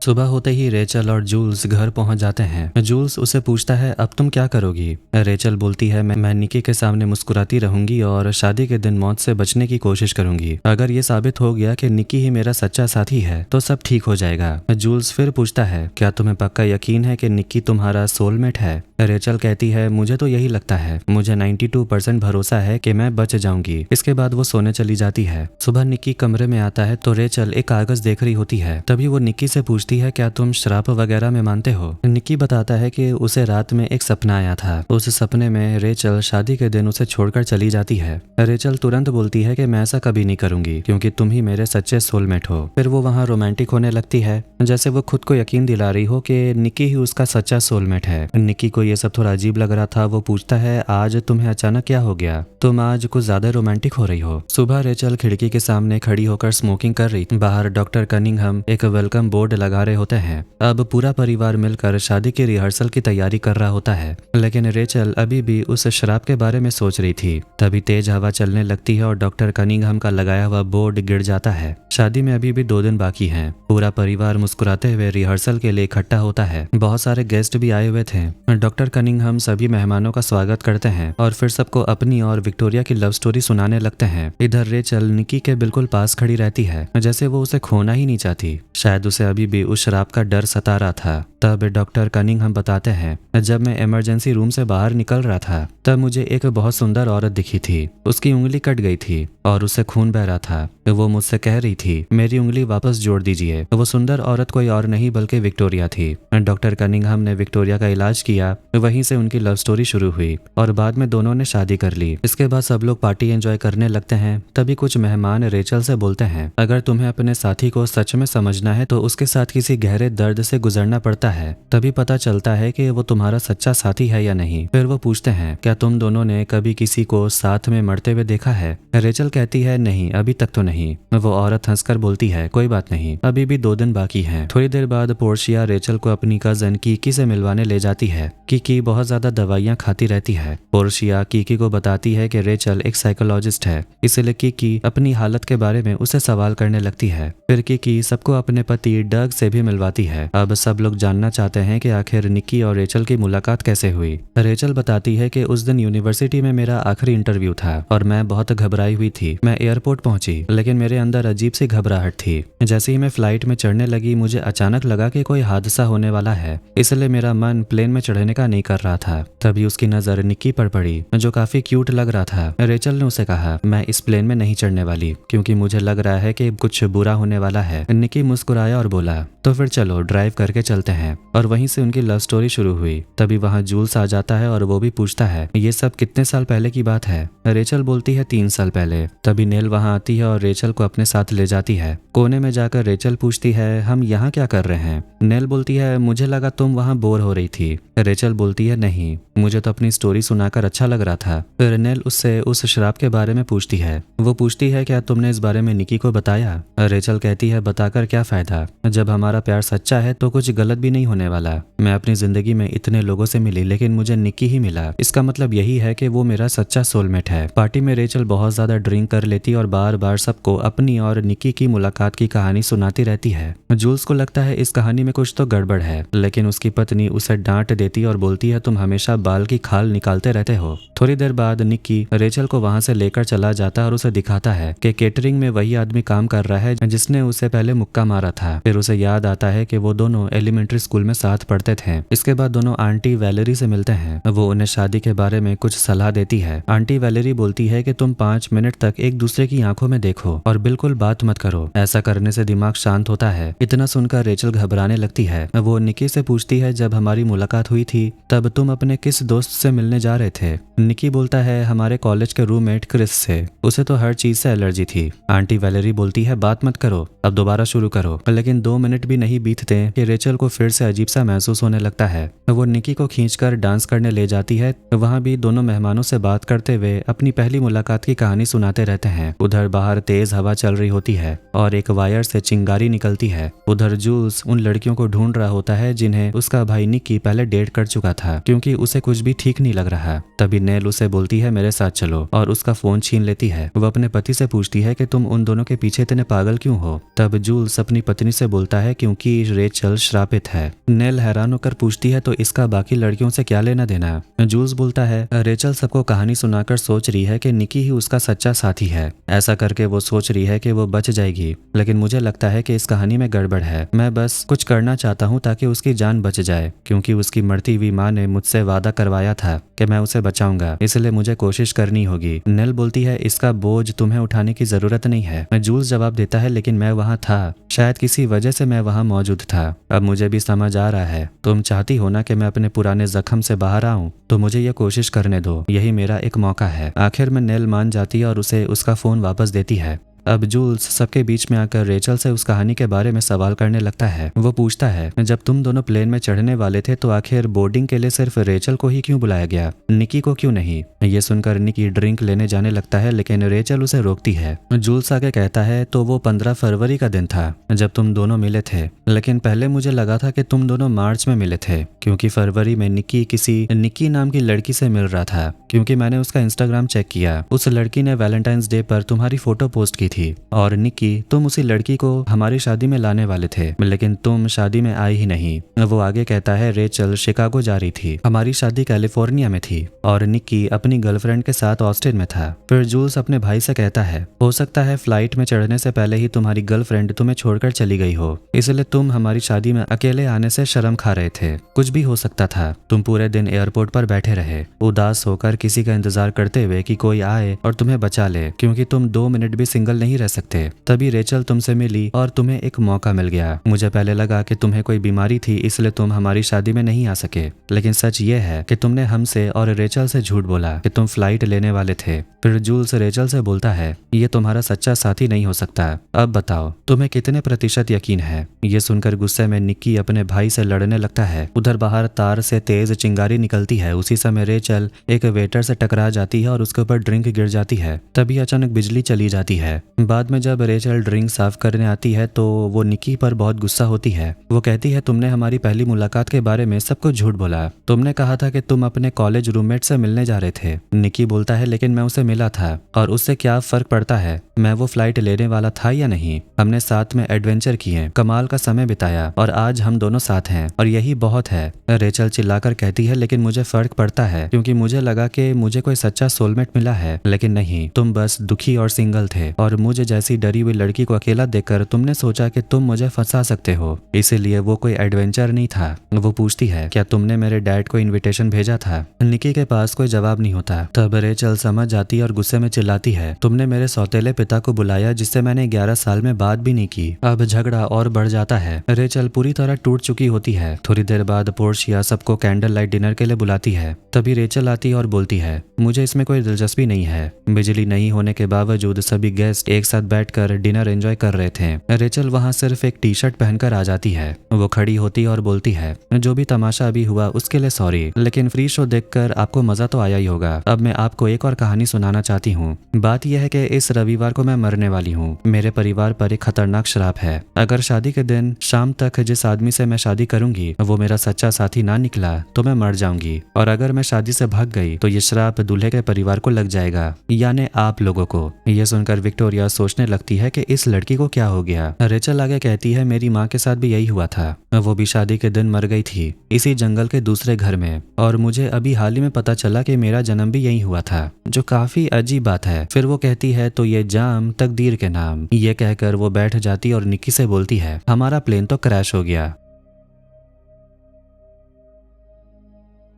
सुबह होते ही रेचल और जूल्स घर पहुंच जाते हैं। जूल्स उसे पूछता है, अब तुम क्या करोगी? रेचल बोलती है, मैं निकी के सामने मुस्कुराती रहूंगी और शादी के दिन मौत से बचने की कोशिश करूंगी। अगर ये साबित हो गया कि निकी ही मेरा सच्चा साथी है तो सब ठीक हो जाएगा। जूल्स फिर पूछता है, क्या तुम्हें पक्का यकीन है कि निकी तुम्हारा सोलमेट है? रेचल कहती है, मुझे तो यही लगता है, मुझे 92% भरोसा है कि मैं बच जाऊंगी। इसके बाद वो सोने चली जाती है। सुबह निकी कमरे में आता है तो रेचल एक कागज देख रही होती है। तभी वो निकी से पूछती है, क्या तुम श्राप वगैरह में मानते हो? निकी बताता है कि उसे रात में एक सपना आया था। उस सपने में रेचल शादी के दिन उसे छोड़कर चली जाती है। रेचल तुरंत बोलती है कि मैं ऐसा कभी नहीं करूंगी क्योंकि तुम ही मेरे सच्चे सोलमेट हो। फिर वो वहाँ रोमांटिक होने लगती है, जैसे वो खुद को यकीन दिला रही हो कि निकी ही उसका सच्चा सोलमेट है। निकी को ये सब थोड़ा अजीब लग रहा था। वो पूछता है, आज तुम्हें अचानक क्या हो गया? तुम आज कुछ ज्यादा रोमांटिक हो रही हो। सुबह रेचल खिड़की के सामने खड़ी होकर स्मोकिंग कर रही। बाहर डॉक्टर कनिंघम एक वेलकम बोर्ड लगा रहे होते हैं। अब पूरा परिवार मिलकर शादी की रिहर्सल की तैयारी कर रहा होता है, लेकिन रेचल अभी भी उस श्राप के बारे में सोच रही थी। तभी तेज हवा चलने लगती है और डॉक्टर कनिंघम का लगाया हुआ बोर्ड गिर जाता है। शादी में अभी भी 2 दिन बाकी हैं। पूरा परिवार मुस्कुराते हुए रिहर्सल के लिए इकट्ठा होता है। बहुत सारे गेस्ट भी आए हुए थे। डॉक्टर कनिंघम सभी मेहमानों का स्वागत करते हैं और फिर सबको अपनी और विक्टोरिया की लव स्टोरी सुनाने लगते हैं। इधर रेचल निकी के बिल्कुल पास खड़ी रहती है, जैसे वो उसे खोना ही नहीं चाहती। शायद उसे अभी भी उस शराब का डर सता रहा था। तब डॉक्टर कनिंघम बताते हैं, जब मैं इमरजेंसी रूम से बाहर निकल रहा था तब मुझे एक बहुत सुंदर औरत दिखी थी। उसकी उंगली कट गई थी और उससे खून बह रहा था। वो मुझसे कह रही थी, मेरी उंगली वापस जोड़ दीजिए। वो सुंदर औरत कोई और नहीं बल्कि विक्टोरिया थी। डॉक्टर कनिंघम ने विक्टोरिया का इलाज किया। वहीं से उनकी लव स्टोरी शुरू हुई और बाद में दोनों ने शादी कर ली। इसके बाद सब लोग पार्टी एंजॉय करने लगते हैं। तभी कुछ मेहमान रेचल से बोलते हैं, अगर तुम्हें अपने साथी को सच में समझना है तो उसके साथ किसी गहरे दर्द से गुजरना पड़ता है, तभी पता चलता है कि वो तुम्हारा सच्चा साथी है या नहीं। फिर वो पूछते हैं, क्या तुम दोनों ने कभी किसी को साथ में मरते हुए देखा है? रेचल कहती है, नहीं, अभी तक तो नहीं। वो औरत हंसकर बोलती है, कोई बात नहीं, अभी भी 2 दिन बाकी हैं। थोड़ी देर बाद पोर्शिया रेचल को अपनी कजन कीकी से मिलवाने ले जाती है। कीकी बहुत ज्यादा दवाइयां खाती रहती है। पोर्शिया कीकी को बताती है कि रेचल एक साइकोलॉजिस्ट है, इसलिए कीकी अपनी हालत के बारे में उसे सवाल करने लगती है। फिर कीकी सबको अपने पति डग से भी मिलवाती है। अब सब लोग जानना चाहते हैं कि आखिर निकी और रेचल की मुलाकात कैसे हुई। रेचल बताती है कि उस दिन यूनिवर्सिटी में मेरा आखिरी इंटरव्यू था और मैं बहुत घबराई हुई थी। मैं एयरपोर्ट पहुंची, लेकिन मेरे अंदर अजीब सी घबराहट थी। जैसे ही मैं फ्लाइट में चढ़ने लगी मुझे अचानक लगा कि कोई हादसा होने वाला है, इसलिए मेरा मन प्लेन में चढ़ने का नहीं कर रहा था। तभी उसकी नजर निक्की पर पड़ी जो काफी क्यूट लग रहा था। रेचल ने उसे कहा, मैं इस प्लेन में नहीं चढ़ने वाली क्योंकि मुझे लग रहा है कि कुछ बुरा होने वाला है। निक्की मुस्कुराया और बोला, तो फिर चलो ड्राइव करके चलते हैं। और वहीं से उनकी लव स्टोरी शुरू हुई। तभी वहाँ जूल्स आ जाता है और वो भी पूछता है, ये सब कितने साल पहले की बात है? रेचल बोलती है 3 साल पहले। तभी नेल वहाँ आती है और रेचल को अपने साथ ले जाती है। कोने में जाकर रेचल पूछती है, हम यहाँ क्या कर रहे हैं? नेल बोलती है, मुझे लगा तुम वहाँ बोर हो रही थी। रेचल बोलती है, नहीं, मुझे तो अपनी स्टोरी सुनाकर अच्छा लग रहा था। फिर नेल उससे उस शराब के बारे में पूछती है। वो पूछती है, क्या तुमने इस बारे में निक्की को बताया? रेचल कहती है, बताकर क्या फायदा, जब हमारा प्यार सच्चा है तो कुछ गलत भी नहीं होने वाला। मैं अपनी जिंदगी में इतने लोगों से मिली लेकिन मुझे निक्की ही मिला। इसका मतलब यही है कि वो मेरा सच्चा सोलमेट है। पार्टी में रेचल बहुत ज्यादा ड्रिंक कर लेती और बार बार सबको अपनी और निक्की की मुलाकात की कहानी सुनाती रहती है। जूल्स को लगता है इस कहानी में कुछ तो गड़बड़ है, लेकिन उसकी पत्नी उसे डांट देती और बोलती है, तुम हमेशा बाल की खाल निकालते रहते हो। थोड़ी देर बाद निक्की रेचल को वहां से लेकर चला जाता और उसे दिखाता है कि केटरिंग में वही आदमी काम कर रहा है जिसने उसे पहले मुक्का मारा था। फिर उसे याद आता है कि वो दोनों एलिमेंट्री स्कूल में साथ पढ़ते थे। इसके बाद दोनों आंटी वैलेरी से मिलते हैं। वो उन्हें शादी के बारे में कुछ सलाह देती है। आंटी वैलेरी बोलती है कि तुम 5 मिनट तक एक दूसरे की आंखों में देखो और बिल्कुल बात मत करो, ऐसा करने से दिमाग शांत होता है। इतना सुनकर रेचल घबराने लगती है। वो निक्की से पूछती है, जब हमारी मुलाकात हुई थी तब तुम अपने किस दोस्त से मिलने जा रहे थे? निक्की बोलता है, हमारे कॉलेज के रूममेट क्रिस से। उसे तो हर चीज से एलर्जी थी। आंटी वैलेरी बोलती है, बात मत करो, अब दोबारा शुरू करो। लेकिन 2 मिनट भी नहीं बीतते कि रेचल को फिर से अजीब सा महसूस होने लगता है। वो निक्की को खींचकर डांस करने ले जाती है। वहाँ भी दोनों मेहमानों से बात करते हुए अपनी पहली मुलाकात की कहानी सुनाते रहते हैं। उधर बाहर तेज हवा चल रही होती है और एक वायर से चिंगारी निकलती है। उधर जूल्स उन लड़कियों को ढूंढ रहा होता है जिन्हें उसका भाई निक्की पहले डेट कर चुका था, क्योंकि उसे कुछ भी ठीक नहीं लग रहा। तभी नेल उसे बोलती है, मेरे साथ चलो, और उसका फोन छीन लेती है। वो अपने पति से पूछती है कि तुम उन दोनों के पीछे इतने पागल क्यों हो? तब जूल्स अपनी पत्नी से बोलता है, क्योंकि रेचल श्रापित है। नेल हैरान होकर पूछती है, तो इसका बाकी लड़कियों से क्या लेना देना? जूल्स बोलता है, रेचल सबको कहानी सुनाकर सोच रही है कि निक्की ही उसका सच्चा साथी है। ऐसा करके वो सोच रही है कि वो बच जाएगी, लेकिन मुझे लगता है कि इस कहानी में गड़बड़ है। मैं बस कुछ करना चाहता हूँ ताकि उसकी जान बच जाए, क्योंकि उसकी मरती हुई माँ ने मुझसे वादा करवाया था कि मैं उसे बचाऊंगा, इसलिए मुझे कोशिश करनी होगी। नेल बोलती है, इसका बोझ तुम्हें उठाने की जरूरत नहीं है। जूल्स जवाब देता है, लेकिन मैं वहाँ था, शायद किसी वजह से मैं वहाँ मौजूद था। अब मुझे भी समझ आ रहा है, तुम चाहती हो ना कि मैं अपने पुराने जख्म से बाहर आऊं, तो मुझे ये कोशिश करने दो, यही मेरा एक मौका है। आखिर में नेल मान जाती है और उसे उसका फोन वापस देती है। अब जूल्स सबके बीच में आकर रेचल से उस कहानी के बारे में सवाल करने लगता है। वो पूछता है, जब तुम दोनों प्लेन में चढ़ने वाले थे तो आखिर बोर्डिंग के लिए सिर्फ रेचल को ही क्यों बुलाया गया, निक्की को क्यों नहीं? ये सुनकर निक्की ड्रिंक लेने जाने लगता है, लेकिन रेचल उसे रोकती है। जूल्स आगे कहता है, तो वो 15 फरवरी का दिन था जब तुम दोनों मिले थे, लेकिन पहले मुझे लगा था कि तुम दोनों मार्च में मिले थे, क्योंकि फरवरी में निक्की किसी निक्की नाम की लड़की से मिल रहा था, क्योंकि मैंने उसका इंस्टाग्राम चेक किया। उस लड़की ने वैलेंटाइंस डे पर तुम्हारी फोटो पोस्ट की थी। और निक्की, तुम उसी लड़की को हमारी शादी में लाने वाले थे, लेकिन तुम शादी में आई ही नहीं। वो आगे कहता है, रेचल शिकागो जा रही थी, हमारी शादी कैलिफोर्निया में थी, और निक्की अपनी गर्लफ्रेंड के साथ ऑस्टिन में था। फिर जूल्स अपने भाई से कहता है, हो सकता है फ्लाइट में चढ़ने से पहले ही तुम्हारी गर्लफ्रेंड तुम्हें छोड़कर चली गई हो, इसलिए तुम हमारी शादी में अकेले आने से शर्म खा रहे थे। कुछ भी हो सकता था, तुम पूरे दिन एयरपोर्ट पर बैठे रहे, उदास होकर किसी का इंतजार करते हुए कि कोई आए और तुम्हें बचा ले, क्योंकि तुम 2 मिनट भी सिंगल नहीं रह सकते। तभी रेचल तुमसे मिली और तुम्हें एक मौका मिल गया। मुझे पहले लगा कि तुम्हें कोई बीमारी थी, इसलिए तुम हमारी शादी में नहीं आ सके, लेकिन सच ये है कि तुमने हमसे और रेचल से झूठ बोला कि तुम फ्लाइट लेने वाले थे। फिर जूल्स रेचल से बोलता है, ये तुम्हारा सच्चा साथी नहीं हो सकता, अब बताओ तुम्हें कितने प्रतिशत यकीन है? ये सुनकर गुस्से में निक्की अपने भाई से लड़ने लगता है। उधर बाहर तार से तेज चिंगारी निकलती है। उसी समय रेचल एक वेटर से टकरा जाती है और उसके ऊपर ड्रिंक गिर जाती है। तभी अचानक बिजली चली जाती है। बाद में जब रेचल ड्रिंक साफ करने आती है तो वो निक्की पर बहुत गुस्सा होती है। वो कहती है, तुमने हमारी पहली मुलाकात के बारे में सब कुछ झूठ बोला, तुमने कहा था कि तुम अपने कॉलेज रूममेट से मिलने जा रहे थे। निक्की बोलता है, लेकिन मैं उसे मिला था, और उससे क्या फर्क पड़ता है, मैं वो फ्लाइट लेने वाला था या नहीं। हमने साथ में एडवेंचर किए, कमाल का समय बिताया, और आज हम दोनों साथ हैं, और यही बहुत है। रेचल चिल्लाकर कहती है, लेकिन मुझे फर्क पड़ता है, क्योंकि मुझे लगा कि मुझे कोई सच्चा सोलमेट मिला है, लेकिन नहीं, तुम बस दुखी और सिंगल थे, और मुझे जैसी डरी हुई लड़की को अकेला देखकर तुमने सोचा कि तुम मुझे फंसा सकते हो, इसीलिए वो कोई एडवेंचर नहीं था। वो पूछती है, क्या तुमने मेरे डैड को इनविटेशन भेजा था? निकी के पास कोई जवाब नहीं होता। तब रेचल समझ जाती है और गुस्से में चिल्लाती है, तुमने मेरे सौतेले पिता को बुलाया जिससे मैंने 11 साल में बात भी नहीं की। अब झगड़ा और बढ़ जाता है। रेचल पूरी तरह टूट चुकी होती है। थोड़ी देर बाद पोर्शिया सबको कैंडल लाइट डिनर के लिए बुलाती है। तभी रेचल आती है और बोलती है, मुझे इसमें कोई दिलचस्पी नहीं है। बिजली नहीं होने के बावजूद सभी गेस्ट एक साथ बैठकर डिनर एंजॉय कर रहे थे। रेचल वहां सिर्फ एक टी शर्ट पहनकर आ जाती है। वो खड़ी होती और बोलती है, जो भी तमाशा अभी हुआ उसके लिए सॉरी, लेकिन फ्री शो देखकर आपको मजा तो आया ही होगा। अब मैं आपको एक और कहानी सुनाना चाहती हूँ। बात यह है कि इस रविवार को मैं मरने वाली हूँ। मेरे परिवार पर एक खतरनाक श्राप है। अगर शादी के दिन शाम तक जिस आदमी से मैं शादी करूंगी वो मेरा सच्चा साथी ना निकला तो मैं मर जाऊंगी, और अगर मैं शादी से भाग गई तो ये श्राप दूल्हे के परिवार को लग जाएगा, यानी आप लोगों को। यह सुनकर विक्टोरिया सोचने लगती है कि इस लड़की को क्या हो गया। रेचल आगे कहती है, मेरी माँ के साथ भी यही हुआ था। वो भी शादी के दिन मर गई थी इसी जंगल के दूसरे घर में, और मुझे अभी हाल ही में पता चला कि मेरा जन्म भी यही हुआ था, जो काफी अजीब बात है। फिर वो कहती है, तो ये जाम तकदीर के नाम। ये कहकर वो बैठ जाती और निक्की से बोलती है, हमारा प्लेन तो क्रैश हो गया।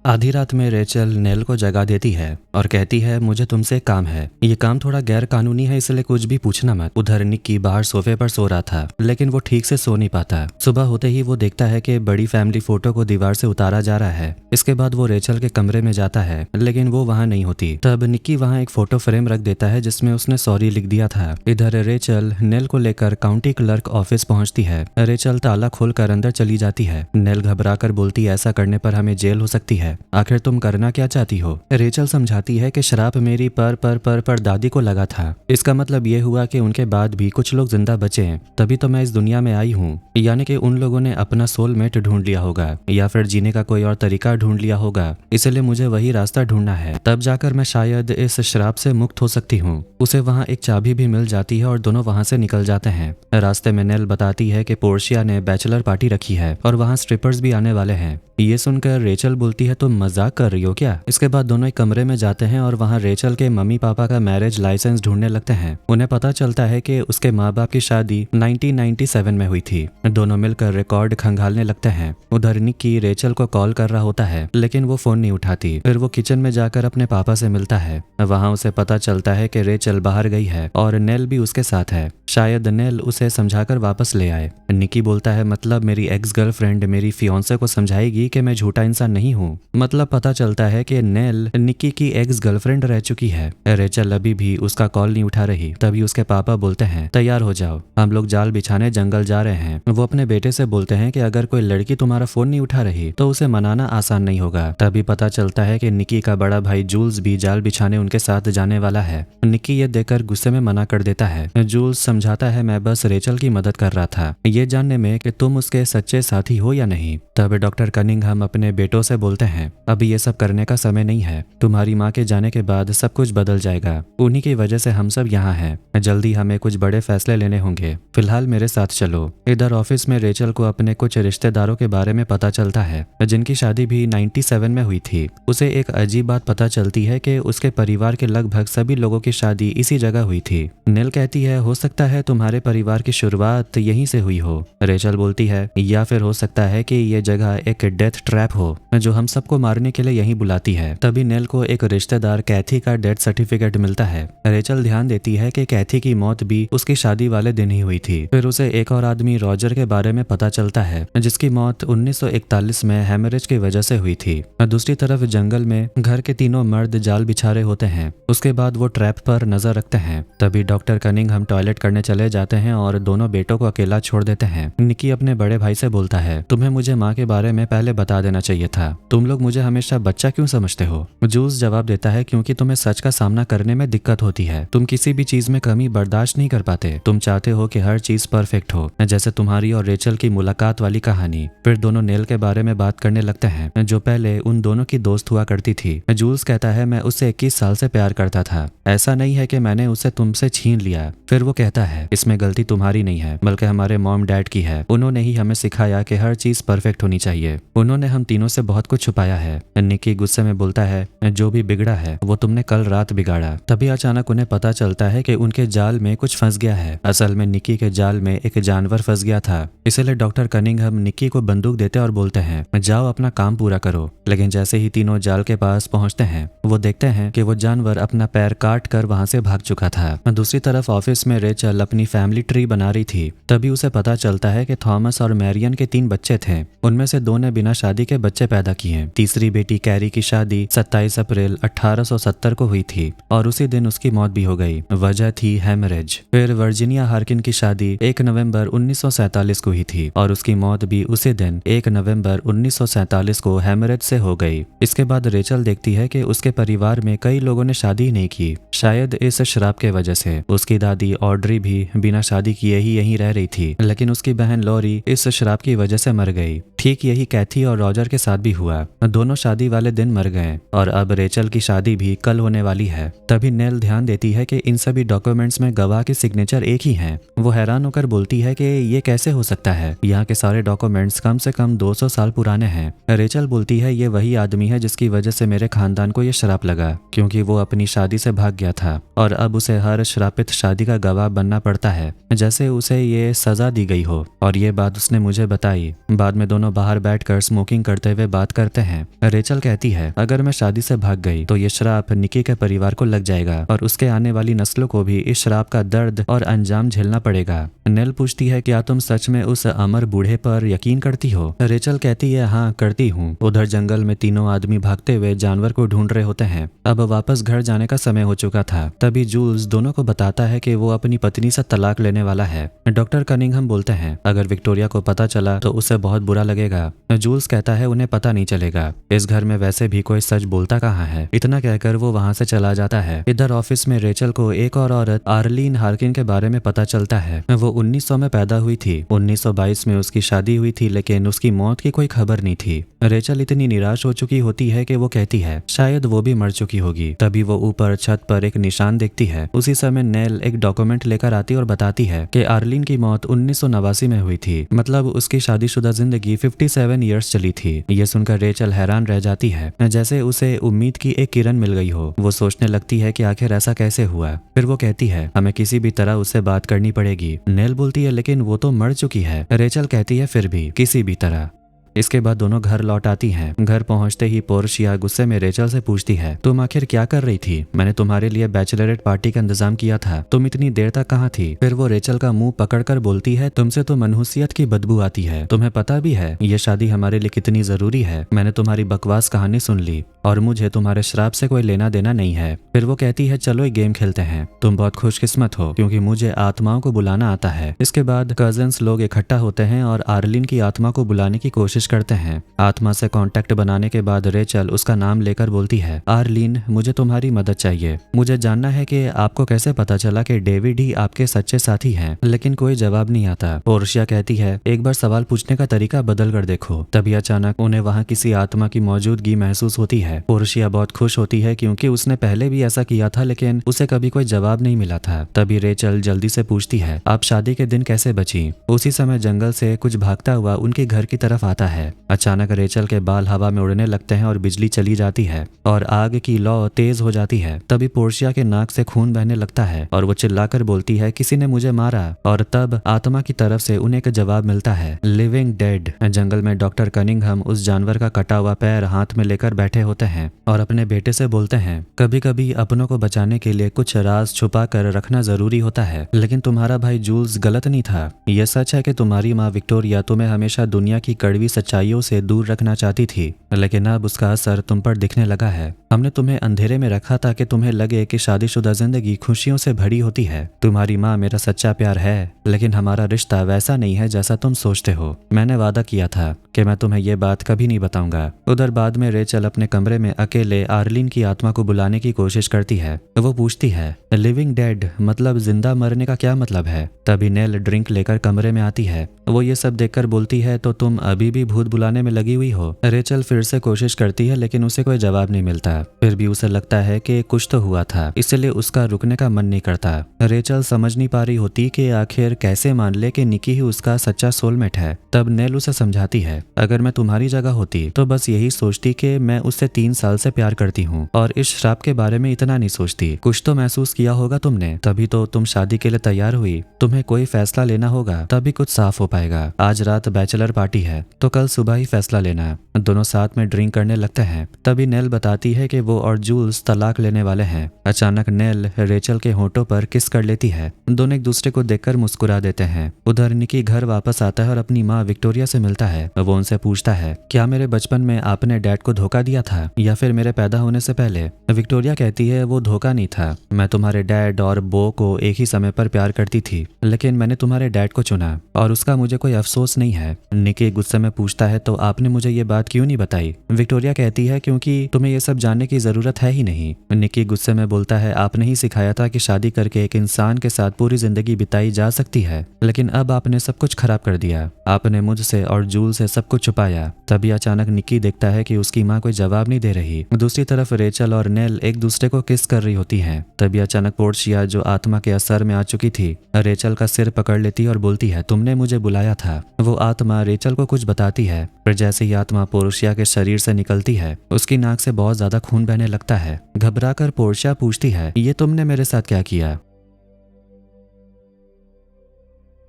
आधी रात में रेचल नेल को जगा देती है और कहती है, मुझे तुमसे एक काम है। ये काम थोड़ा गैर कानूनी है, इसलिए कुछ भी पूछना मत। उधर निक्की बाहर सोफे पर सो रहा था, लेकिन वो ठीक से सो नहीं पाता। सुबह होते ही वो देखता है कि बड़ी फैमिली फोटो को दीवार से उतारा जा रहा है। इसके बाद वो रेचल के कमरे में जाता है, लेकिन वो वहाँ नहीं होती। तब निक्की वहाँ एक फोटो फ्रेम रख देता है जिसमें उसने सॉरी लिख दिया था। इधर रेचल नेल को लेकर काउंटी क्लर्क ऑफिस पहुंचती है। रेचल ताला खोलकर अंदर चली जाती है। नेल घबराकर बोलती, ऐसा करने पर हमें जेल हो सकती है। आखिर तुम करना क्या चाहती हो? रेचल समझाती है कि श्राप मेरी पर दादी को लगा था। इसका मतलब ये हुआ कि उनके बाद भी कुछ लोग जिंदा बचे हैं, तभी तो मैं इस दुनिया में आई हूँ। यानी कि उन लोगों ने अपना सोलमेट ढूंढ लिया होगा, या फिर जीने का कोई और तरीका ढूंढ लिया होगा, इसलिए मुझे वही रास्ता ढूंढना है। तब जाकर मैं शायद इस श्राप से मुक्त हो सकती हूँ। उसे वहाँ एक चाबी भी मिल जाती है और दोनों वहाँ से निकल जाते हैं। रास्ते में नेल बताती है कि पोर्शिया ने बैचलर पार्टी रखी है और वहाँ स्ट्रिपर्स भी आने वाले हैं। ये सुनकर रेचल बोलती है, तुम मजाक कर रही हो क्या? इसके बाद दोनों एक कमरे में जाते हैं और वहाँ रेचल के मम्मी पापा का मैरिज लाइसेंस ढूंढने लगते हैं। उन्हें पता चलता है कि उसके माँ बाप की शादी 1997 में हुई थी। दोनों मिलकर रिकॉर्ड खंगालने लगते हैं। उधर निक्की रेचल को कॉल कर रहा होता है, लेकिन वो फोन नहीं उठाती। फिर वो किचन में जाकर अपने पापा से मिलता है। वहाँ उसे पता चलता है कि रेचल बाहर गई है और नेल भी उसके साथ है। शायद नेल उसे समझाकर वापस ले आए। निक्की बोलता है, मतलब मेरी एक्स गर्लफ्रेंड मेरी फियांसे को समझाएगी कि मैं झूठा इंसान नहीं हूँ। मतलब पता चलता है कि नेल निक्की की एक्स गर्लफ्रेंड रह चुकी है। रेचल अभी भी उसका कॉल नहीं उठा रही। तभी उसके पापा बोलते हैं, तैयार हो जाओ, हम लोग जाल बिछाने जंगल जा रहे हैं। वो अपने बेटे से बोलते हैं कि अगर कोई लड़की तुम्हारा फोन नहीं उठा रही तो उसे मनाना आसान नहीं होगा। तभी पता चलता है कि निक्की का बड़ा भाई जूल्स भी जाल बिछाने उनके साथ जाने वाला है। निक्की ये देखकर गुस्से में मना कर देता है। जूल्स समझाता है, मैं बस रेचल की मदद कर रहा था, ये जानने में कि तुम उसके सच्चे साथी हो या नहीं। तब डॉक्टर कनिंघम अपने बेटों से बोलते हैं, अभी ये सब करने का समय नहीं है। तुम्हारी माँ के जाने के बाद सब कुछ बदल जाएगा। उन्हीं की वजह से हम सब यहाँ हैं। जल्दी हमें कुछ बड़े फैसले लेने होंगे। फिलहाल मेरे साथ चलो। इधर ऑफिस में रेचल को अपने कुछ रिश्तेदारों के बारे में पता चलता है, जिनकी शादी भी 97 में हुई थी। उसे एक अजीब बात पता चलती है कि उसके परिवार के लगभग सभी लोगों की शादी इसी जगह हुई थी। नेल कहती है, हो सकता है तुम्हारे परिवार की शुरुआत यहीं से हुई हो। रेचल बोलती है, या फिर हो सकता है कि ये जगह एक डेथ ट्रैप हो जो हम सबको मारने के लिए यहीं बुलाती है। तभी नेल को एक रिश्तेदार कैथी का डेथ सर्टिफिकेट मिलता है। रेचल ध्यान देती है कि कैथी की मौत भी उसकी शादी वाले दिन ही हुई थी। फिर उसे एक और आदमी रॉजर के बारे में पता चलता है, जिसकी मौत 1941 में हेमरेज की वजह से हुई थी। दूसरी तरफ जंगल में घर के तीनों मर्द जाल बिछा रहे होते हैं। उसके बाद वो ट्रैप पर नजर रखते हैं। तभी डॉक्टर कनिंघम टॉयलेट करने चले जाते हैं और दोनों बेटों को अकेला छोड़ देते हैं। निक्की अपने बड़े भाई से बोलता है, तुम्हें मुझे माँ के बारे में पहले बता देना चाहिए था। तुम लोग मुझे हमेशा बच्चा क्यों समझते हो? जूस जवाब देता है, क्योंकि तुम्हें सच का सामना करने में दिक्कत होती है। तुम किसी भी चीज में कमी बर्दाश्त नहीं कर पाते। तुम चाहते हो कि हर चीज परफेक्ट हो, जैसे तुम्हारी और रेचल की मुलाकात वाली कहानी। फिर दोनों नेल के बारे में बात करने लगते हैं, जो पहले उन दोनों की दोस्त हुआ करती थी। जूल्स कहता है, मैं उससे 21 साल से प्यार करता था। ऐसा नहीं है कि मैंने उसे तुमसे छीन लिया। फिर वो कहता है, इसमें गलती तुम्हारी नहीं है, बल्कि हमारे मॉम डैड की है। उन्होंने ही हमें सिखाया कि हर चीज परफेक्ट होनी चाहिए। उन्होंने हम तीनों से बहुत कुछ छुपाया पाया है। निकी गुस्से में बोलता है, जो भी बिगड़ा है वो तुमने कल रात बिगाड़ा। तभी अचानक उन्हें पता चलता है कि उनके जाल में कुछ फंस गया है। असल में निकी के जाल में एक जानवर फंस गया था। इसलिए डॉक्टर कनिंघम निकी को बंदूक देते और बोलते हैं, जाओ अपना काम पूरा करो। लेकिन जैसे ही तीनों जाल के पास पहुंचते हैं वो देखते हैं कि वो जानवर अपना पैर काट कर वहां से भाग चुका था। दूसरी तरफ ऑफिस में रेचल अपनी फैमिली ट्री बना रही थी। तभी उसे पता चलता है कि थॉमस और मैरियन के 3 बच्चे थे। उनमें से 2 ने बिना शादी के बच्चे पैदा किए। तीसरी बेटी कैरी की शादी 27 अप्रैल 1870 को हुई थी और उसी दिन उसकी मौत भी हो गई। वजह थी हेमरेज। फिर वर्जीनिया हार्किन की शादी 1 नवंबर 1947 को हुई थी और उसकी मौत भी उसी दिन 1 नवंबर 1947 को हेमरेज से हो गई। इसके बाद रेचल देखती है कि उसके परिवार में कई लोगों ने शादी नहीं की, शायद इस शराब के वजह से। उसकी दादी ऑड्री भी बिना शादी किए ही यहीं रह रही थी, लेकिन उसकी बहन लॉरी इस शराब की वजह से मर गई। ठीक यही कैथी और रॉजर के साथ भी हुआ। दोनों शादी वाले दिन मर गए और अब रेचल की शादी भी कल होने वाली है। तभी नेल ध्यान देती है कि इन सभी डॉक्यूमेंट्स में गवाह के सिग्नेचर एक ही हैं। वो हैरान होकर बोलती है कि ये कैसे हो सकता है, यहाँ के सारे डॉक्यूमेंट्स कम से कम 200 साल पुराने हैं। रेचल बोलती है, ये वही आदमी है जिसकी वजह से मेरे खानदान को ये श्राप लगा, क्योंकि वो अपनी शादी से भाग गया था और अब उसे हर श्रापित शादी का गवाह बनना पड़ता है, जैसे उसे ये सजा दी गई हो। और ये बात उसने मुझे बताई। बाद में दोनों बाहर बैठकर स्मोकिंग करते हुए बात करते हैं। रेचल कहती है, अगर मैं शादी से भाग गई तो ये श्राप निकी के परिवार को लग जाएगा और उसके आने वाली नस्लों को भी इस श्राप का दर्द और अंजाम झेलना पड़ेगा। नेल पूछती है, क्या तुम सच में उस अमर बूढ़े पर यकीन करती हो? रेचल कहती है, हाँ करती हूँ। उधर जंगल में तीनों आदमी भागते हुए जानवर को ढूंढ रहे होते हैं। अब वापस घर जाने का समय हो चुका था। तभी जूल्स दोनों को बताता है कि वो अपनी पत्नी से तलाक लेने वाला है। डॉक्टर कनिंघम बोलते हैं, अगर विक्टोरिया को पता चला तो उसे बहुत बुरा लगेगा। जूल्स कहता है, उन्हें पता नहीं चलेगा, इस घर में वैसे भी कोई सच बोलता कहाँ है। इतना कहकर वो वहां से चला जाता है। इधर ऑफिस में रेचल को एक और औरत आर्लीन हार्किन के बारे में पता चलता है। वो 1900 में पैदा हुई थी। 1922 में उसकी शादी हुई थी, लेकिन उसकी मौत की कोई खबर नहीं थी। रेचल इतनी निराश हो चुकी होती है कि वो कहती है शायद वो भी मर चुकी होगी। तभी वो ऊपर छत पर एक निशान देखती है। उसी समय नेल एक डॉक्यूमेंट लेकर आती और बताती है कि आर्लीन की मौत 1989 में हुई थी, मतलब उसकी शादीशुदा जिंदगी 57 ईयर्स चली थी। ये सुनकर रेचल हैरान रह जाती है, जैसे उसे उम्मीद की एक किरण मिल गई हो। वो सोचने लगती है कि आखिर ऐसा कैसे हुआ। फिर वो कहती है, हमें किसी भी तरह उससे बात करनी पड़ेगी। नेल बोलती है, लेकिन वो तो मर चुकी है। रेचल कहती है, फिर भी किसी भी तरह। इसके बाद दोनों घर लौट आती हैं। घर पहुंचते ही पोर्शिया गुस्से में रेचल से पूछती है, तुम आखिर क्या कर रही थी? मैंने तुम्हारे लिए बैचलरेट पार्टी का इंतजाम किया था, तुम इतनी देर तक कहाँ थी? फिर वो रेचल का मुंह पकड़कर बोलती है, तुमसे तो मनहूसियत की बदबू आती है। तुम्हें पता भी है ये शादी हमारे लिए कितनी जरूरी है। मैंने तुम्हारी बकवास कहानी सुन ली और मुझे तुम्हारे श्राप से कोई लेना देना नहीं है। फिर वो कहती है, चलो एक गेम खेलते हैं। तुम बहुत खुशकिस्मत हो क्योंकि मुझे आत्माओं को बुलाना आता है। इसके बाद कजन्स लोग इकट्ठा होते हैं और आर्लिन की आत्मा को बुलाने की कोशिश करते हैं। आत्मा से कांटेक्ट बनाने के बाद रेचल उसका नाम लेकर बोलती है, आर्लिन मुझे तुम्हारी मदद चाहिए। मुझे जानना है कि आपको कैसे पता चला कि डेविड ही आपके सच्चे साथी हैं। लेकिन कोई जवाब नहीं आता। पोर्शिया कहती है, एक बार सवाल पूछने का तरीका बदल कर देखो। तभी अचानक उन्हें वहाँ किसी आत्मा की मौजूदगी महसूस होती है। पोर्शिया बहुत खुश होती है क्योंकि उसने पहले भी ऐसा किया था, लेकिन उसे कभी कोई जवाब नहीं मिला था। तभी रेचल जल्दी से पूछती है, आप शादी के दिन कैसे बची? उसी समय जंगल से कुछ भागता हुआ उनके घर की तरफ आता है। अचानक रेचल के बाल हवा में उड़ने लगते हैं और बिजली चली जाती है और आग की लौ तेज हो जाती है। तभी पोर्शिया के नाक से खून बहने लगता है और वो चिल्लाकर बोलती है, किसी ने मुझे मारा। और तब आत्मा की तरफ से उन्हें एक जवाब मिलता है, लिविंग डेड। जंगल में डॉक्टर कनिंघम उस जानवर का कटा हुआ पैर हाथ में लेकर बैठे होते हैं और अपने बेटे से बोलते हैं, कभी कभी अपनों को बचाने के लिए कुछ राज छुपा कर रखना जरूरी होता है, लेकिन तुम्हारा भाई जूल्स गलत नहीं था। यह सच है कि तुम्हारी माँ विक्टोरिया तुम्हें हमेशा दुनिया की कड़वी सच्चाइयों से दूर रखना चाहती थी, लेकिन अब उसका असर तुम पर दिखने लगा है। हमने तुम्हें अंधेरे में रखा था कि तुम्हें लगे कि शादीशुदा जिंदगी खुशियों से भरी होती है। तुम्हारी माँ मेरा सच्चा प्यार है, लेकिन हमारा रिश्ता वैसा नहीं है जैसा तुम सोचते हो। मैंने वादा किया था कि मैं तुम्हें ये बात कभी नहीं बताऊंगा। उधर बाद में रेचल अपने कमरे में अकेले आर्लिन की आत्मा को बुलाने की कोशिश करती है। वो पूछती है, लिविंग डेड मतलब जिंदा मरने का क्या मतलब है? तभी नेल ड्रिंक लेकर कमरे में आती है। वो ये सब देखकर बोलती है, तो तुम अभी भी भूत बुलाने में लगी हुई हो? रेचल फिर से कोशिश करती है लेकिन उसे कोई जवाब नहीं मिलता। फिर भी उसे लगता है कि कुछ तो हुआ था, इसलिए उसका रुकने का मन नहीं करता। रेचल समझ नहीं पा रही होती कि आखिर कैसे मान ले कि निकी ही उसका सच्चा सोलमेट है। तब नेल उसे समझाती है, अगर मैं तुम्हारी जगह होती तो बस यही सोचती कि मैं उससे 3 साल से प्यार करती हूँ और इस श्राप के बारे में इतना नहीं सोचती। कुछ तो महसूस किया होगा तुमने, तभी तो तुम शादी के लिए तैयार हुई। तुम्हें कोई फैसला लेना होगा तभी कुछ साफ हो पाएगा। आज रात बैचलर पार्टी है तो कल सुबह ही फैसला लेना। दोनों साथ में ड्रिंक करने लगते हैं। तभी नेल बताती है कि वो और जूल्स तलाक लेने वाले हैं। अचानक नेल रेचल के होठों पर किस कर लेती है। दोनों एक दूसरे को देखकर मुस्कुरा देते हैं। उधर निकी घर वापस आता है और अपनी माँ विक्टोरिया से मिलता है। वो उनसे पूछता है, क्या मेरे बचपन में आपने डैड को धोखा दिया था या फिर मेरे पैदा होने से पहले? विक्टोरिया कहती है, वो धोखा नहीं था। मैं तुम्हारे डैड और बो को एक ही समय पर प्यार करती थी, लेकिन मैंने तुम्हारे डैड को चुना और उसका मुझे कोई अफसोस नहीं है। निकी गुस्से में पूछता है, तो आपने मुझे ये बात क्यों नहीं बताई? विक्टोरिया कहती है, क्योंकि तुम्हें ये सब जानने की जरूरत है ही नहीं। निकी गुस्से में बोलता है, आपने ही सिखाया था कि शादी करके एक इंसान के साथ पूरी जिंदगी बिताई जा सकती है, लेकिन अब आपने सब कुछ खराब कर दिया। आपने मुझसे और जूल से सब कुछ छुपाया। तभी अचानक निकी देखता है कि उसकी माँ कोई जवाब नहीं दे रही। दूसरी तरफ रेचल और नेल एक दूसरे को किस कर रही होती हैं। तभी अचानक पोर्शिया, जो आत्मा के असर में आ चुकी थी, रेचल का सिर पकड़ लेती और बोलती है, तुमने मुझे बुलाया था। वो आत्मा रेचल को कुछ बताती है, पर जैसे ही आत्मा पोर्शिया के शरीर से निकलती है, उसकी नाक से बहुत ज्यादा खून बहने लगता है। घबराकर पोर्शिया पूछती है, ये तुमने मेरे साथ क्या किया?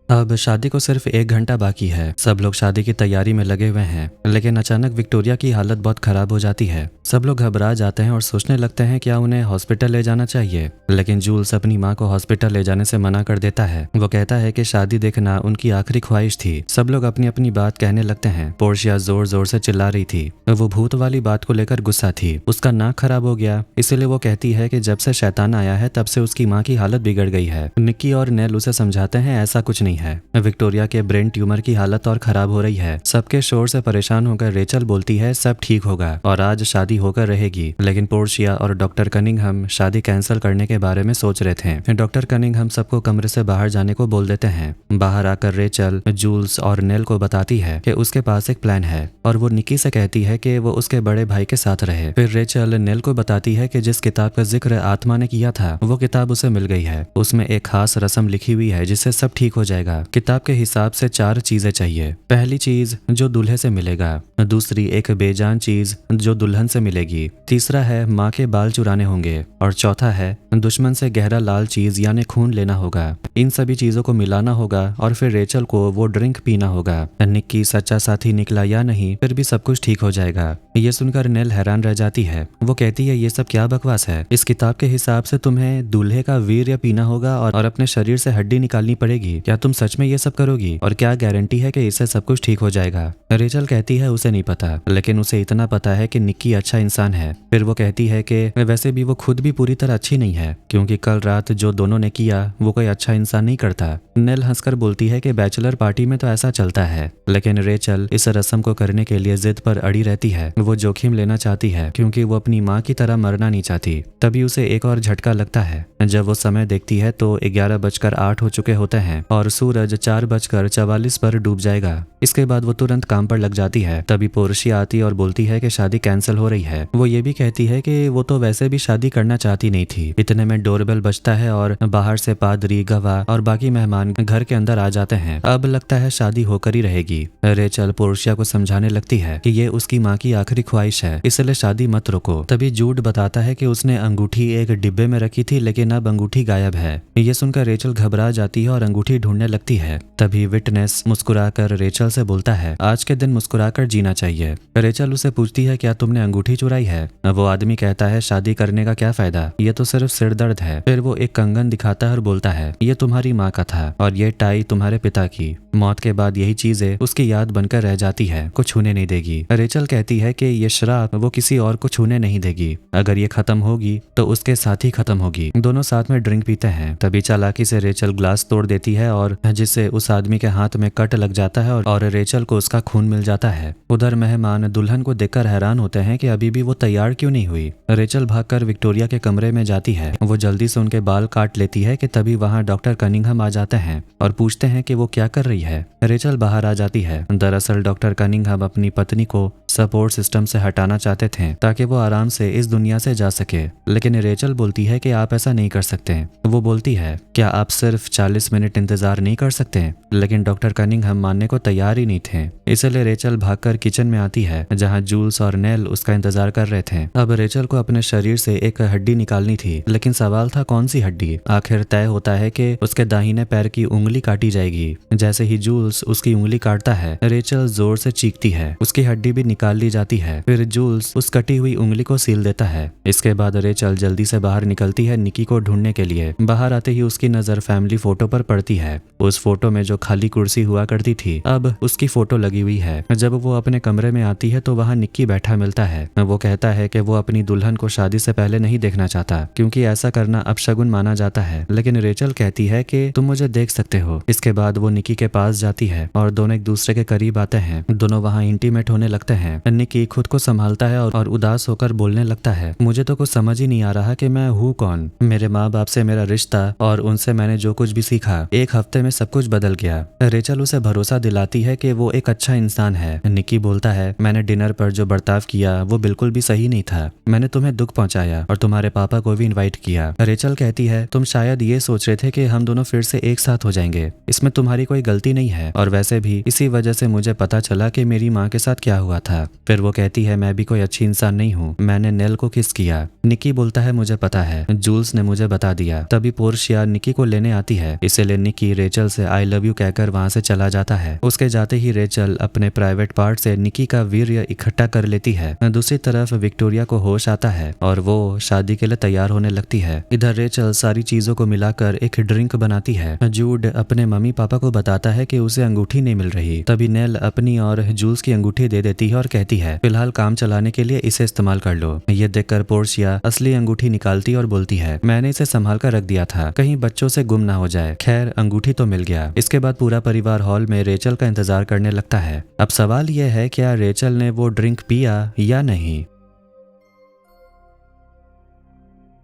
अब शादी को सिर्फ 1 घंटा बाकी है। सब लोग शादी की तैयारी में लगे हुए हैं, लेकिन अचानक विक्टोरिया की हालत बहुत खराब हो जाती है। सब लोग घबरा जाते हैं और सोचने लगते हैं क्या उन्हें हॉस्पिटल ले जाना चाहिए, लेकिन जूल्स अपनी माँ को हॉस्पिटल ले जाने से मना कर देता है। वो कहता है कि शादी देखना उनकी आखिरी ख्वाहिश थी। सब लोग अपनी अपनी बात कहने लगते हैं। पोर्शिया जोर जोर से चिल्ला रही थी। वो भूत वाली बात को लेकर गुस्सा थी। उसका नाक खराब हो गया, इसलिए वो कहती है कि जब से शैतान आया है तब से उसकी माँ की हालत बिगड़ गई है। निकी और नेल उसे समझाते हैं, ऐसा कुछ नहीं है। विक्टोरिया के ब्रेन ट्यूमर की हालत और खराब हो रही है। सबके शोर से परेशान होकर रेचल बोलती है, सब ठीक होगा और आज शादी होकर रहेगी। लेकिन पोर्शिया और डॉक्टर कनिंघम शादी कैंसिल करने के बारे में सोच रहे थे। डॉक्टर कनिंघम सबको कमरे से बाहर जाने को बोल देते हैं। बाहर आकर रेचल जूल्स और नेल को बताती है कि उसके पास एक प्लान है और वो निकी से कहती है कि वो उसके बड़े भाई के साथ रहे। फिर रेचल नेल को बताती है कि जिस किताब का जिक्र आत्मा ने किया था वो किताब उसे मिल गई है। उसमें एक खास रस्म लिखी हुई है जिससे सब ठीक हो जाएगा। किताब के हिसाब से 4 चीजें चाहिए। पहली चीज जो दूल्हे से मिलेगा, दूसरी एक बेजान चीज जो दुल्हन से मिलेगी, तीसरा है माँ के बाल चुराने होंगे और चौथा है दुश्मन से गहरा लाल चीज यानी खून लेना होगा। इन सभी चीजों को मिलाना होगा और फिर रेचल को वो ड्रिंक पीना होगा। निक्की सच्चा साथी निकला या नहीं, फिर भी सब कुछ ठीक हो जाएगा। ये सुनकर नेल हैरान रह जाती है। वो कहती है, ये सब क्या बकवास है? इस किताब के हिसाब से तुम्हें दूल्हे का वीर्य पीना होगा और अपने शरीर से हड्डी निकालनी पड़ेगी। क्या तुम सच में ये सब करोगी? और क्या गारंटी है कि इससे सब कुछ ठीक हो जाएगा? रेचल कहती है उसे नहीं पता, लेकिन उसे इतना पता है कि निक्की अच्छा इंसान है। फिर वो कहती है कि वैसे भी वो खुद भी पूरी तरह अच्छी नहीं है, क्योंकि कल रात जो दोनों ने किया वो कोई अच्छा इंसान नहीं करता। नेल हंसकर बोलती है कि बैचलर पार्टी में तो ऐसा चलता है, लेकिन रेचल इस रस्म को करने के लिए जिद पर अड़ी रहती है। वो जोखिम लेना चाहती है क्योंकि वो अपनी माँ की तरह मरना नहीं चाहती। तभी उसे एक और झटका लगता है। जब वो समय देखती है तो 11:08 हो चुके होते हैं और सूरज 4:44 पर डूब जाएगा। इसके बाद वो तुरंत काम पर लग जाती है। तभी पोर्शिया आती और बोलती है कि शादी कैंसिल हो रही है। वो ये भी कहती है कि वो तो वैसे भी शादी करना चाहती नहीं थी। इतने में डोरबेल बजता है और बाहर से पादरी, गवाह और बाकी मेहमान घर के अंदर आ जाते हैं। अब लगता है शादी होकर ही रहेगी। रेचल पोर्शिया को समझाने लगती है कि ये उसकी माँ की आखिरी ख्वाहिश है, इसलिए शादी मत रोको। तभी जूड बताता है कि उसने अंगूठी एक डिब्बे में रखी थी, लेकिन अब अंगूठी गायब है। ये सुनकर रेचल घबरा जाती है और अंगूठी ढूंढने लगती है। तभी विटनेस मुस्कुराकर रेचल से बोलता है, आज के दिन मुस्कुराकर जीना चाहिए। रेचल उसे पूछती है, क्या तुमने अंगूठी चुराई है? वो आदमी कहता है, शादी करने का क्या फायदा, ये तो सिर्फ सिर दर्द है। फिर वो एक कंगन दिखाता है और बोलता है, ये तुम्हारी माँ का था और ये टाई तुम्हारे पिता की। मौत के बाद यही चीजें उसकी याद बनकर रह जाती है, कुछ छूने नहीं देगी। रेचल कहती है कि ये श्राप वो किसी और को छूने नहीं देगी। अगर ये खत्म होगी तो उसके साथ ही खत्म होगी। दोनों साथ में ड्रिंक पीते हैं। तभी चालाकी से रेचल ग्लास तोड़ देती है और जिससे उस आदमी के हाथ में कट लग जाता है और रेचल को उसका खून मिल जाता है। उधर मेहमान दुल्हन को देखकर हैरान होते हैं कि अभी भी वो तैयार क्यों नहीं हुई। रेचल भागकर विक्टोरिया के कमरे में जाती है। वो जल्दी से उनके बाल काट लेती है कि तभी वहाँ डॉक्टर कनिंघम आ जाते हैं और पूछते हैं कि वो क्या कर रही है। रेचल बाहर आ जाती है। दरअसल डॉक्टर कनिंघम अपनी पत्नी को सपोर्ट सिस्टम से हटाना चाहते थे ताकि वो आराम से इस दुनिया से जा सके, लेकिन रेचल बोलती है कि आप ऐसा नहीं कर सकते। वो बोलती है, क्या आप सिर्फ 40 मिनट इंतजार नहीं कर सकते? लेकिन डॉक्टर कनिंघम मानने को तैयार ही नहीं थे। इसलिए रेचल भागकर किचन में आती है जहां जूल्स और नेल उसका इंतजार कर रहे थे। अब रेचल को अपने शरीर से एक हड्डी निकालनी थी, लेकिन सवाल था कौन सी हड्डी। आखिर तय होता है कि उसके दाहिने पैर की उंगली काटी जाएगी। जैसे ही जूल्स उसकी उंगली काटता है, रेचल जोर से चीखती है। उसकी हड्डी भी निकाल ली जाती है। फिर जूल्स उस कटी हुई उंगली को सील देता है। इसके बाद रेचल जल्दी से बाहर निकलती है निकी को ढूंढने के लिए। बाहर आते ही उसकी नजर फैमिली फोटो पर पड़ती है। उस फोटो में जो खाली कुर्सी हुआ करती थी, अब उसकी फोटो लगी हुई है। जब वो अपने कमरे में आती है तो वहाँ निक्की बैठा मिलता है। वो कहता है कि वो अपनी दुल्हन को शादी से पहले नहीं देखना चाहता, क्योंकि ऐसा करना अपशगुन माना जाता है। लेकिन रेचल कहती है कि तुम मुझे देख सकते हो। इसके बाद वो निक्की के पास जाती है और दोनों एक दूसरे के करीब आते हैं। दोनों वहाँ इंटीमेट होने लगते हैं। निक्की खुद को संभालता है और उदास होकर बोलने लगता है, मुझे तो कुछ समझ ही नहीं आ रहा कि मैं हूँ कौन। मेरे माँ बाप से मेरा रिश्ता और उनसे मैंने जो कुछ भी सीखा, एक हफ्ते में सब कुछ बदल गया। रेचल उसे भरोसा दिलाती है कि वो एक अच्छा इंसान है। निक्की बोलता है, मैंने डिनर पर जो बर्ताव किया वो बिल्कुल भी सही नहीं था। मैंने तुम्हें दुख पहुंचाया और तुम्हारे पापा को भी इनवाइट किया। रेचल कहती है, तुम शायद ये सोच रहे थे कि हम दोनों फिर से एक साथ हो जाएंगे। इसमें तुम्हारी कोई गलती नहीं है, और वैसे भी इसी वजह से मुझे पता चला कि मेरी माँ के साथ क्या हुआ था। फिर वो कहती है, मैं भी कोई अच्छी इंसान नहीं हूँ, मैंने नेल को किस किया। निक्की बोलता है, मुझे पता है, जूल्स ने मुझे बता दिया। तभी पोर्शिया निक्की को लेने आती है। इसीलिए निक्की रेचल से आई लव यू कहकर वहां से चला जाता है। उसके जाते ही रेचल अपने प्राइवेट पार्ट से निक्की का वीर्य इकट्ठा कर लेती है। दूसरी तरफ विक्टोरिया को होश आता है और वो शादी के लिए तैयार होने लगती है। इधर रेचल सारी चीजों को मिलाकर एक ड्रिंक बनाती है। जूड अपने मम्मी पापा को बताता है कि उसे अंगूठी नहीं मिल रही। तभी नेल अपनी और जूल्स की अंगूठी दे देती है और कहती है, फिलहाल काम चलाने के लिए इसे इस्तेमाल कर लो। ये देखकर पोर्शिया असली अंगूठी निकालती और बोलती है, मैंने इसे संभाल कर रख दिया था, कहीं बच्चों से गुम ना हो जाए। खैर अंगूठी तो मिल गया। इसके बाद पूरा परिवार हॉल में रेचल का इंतजार करने लगता है। अब सवाल यह है, क्या रेचल ने वो ड्रिंक पिया या नहीं।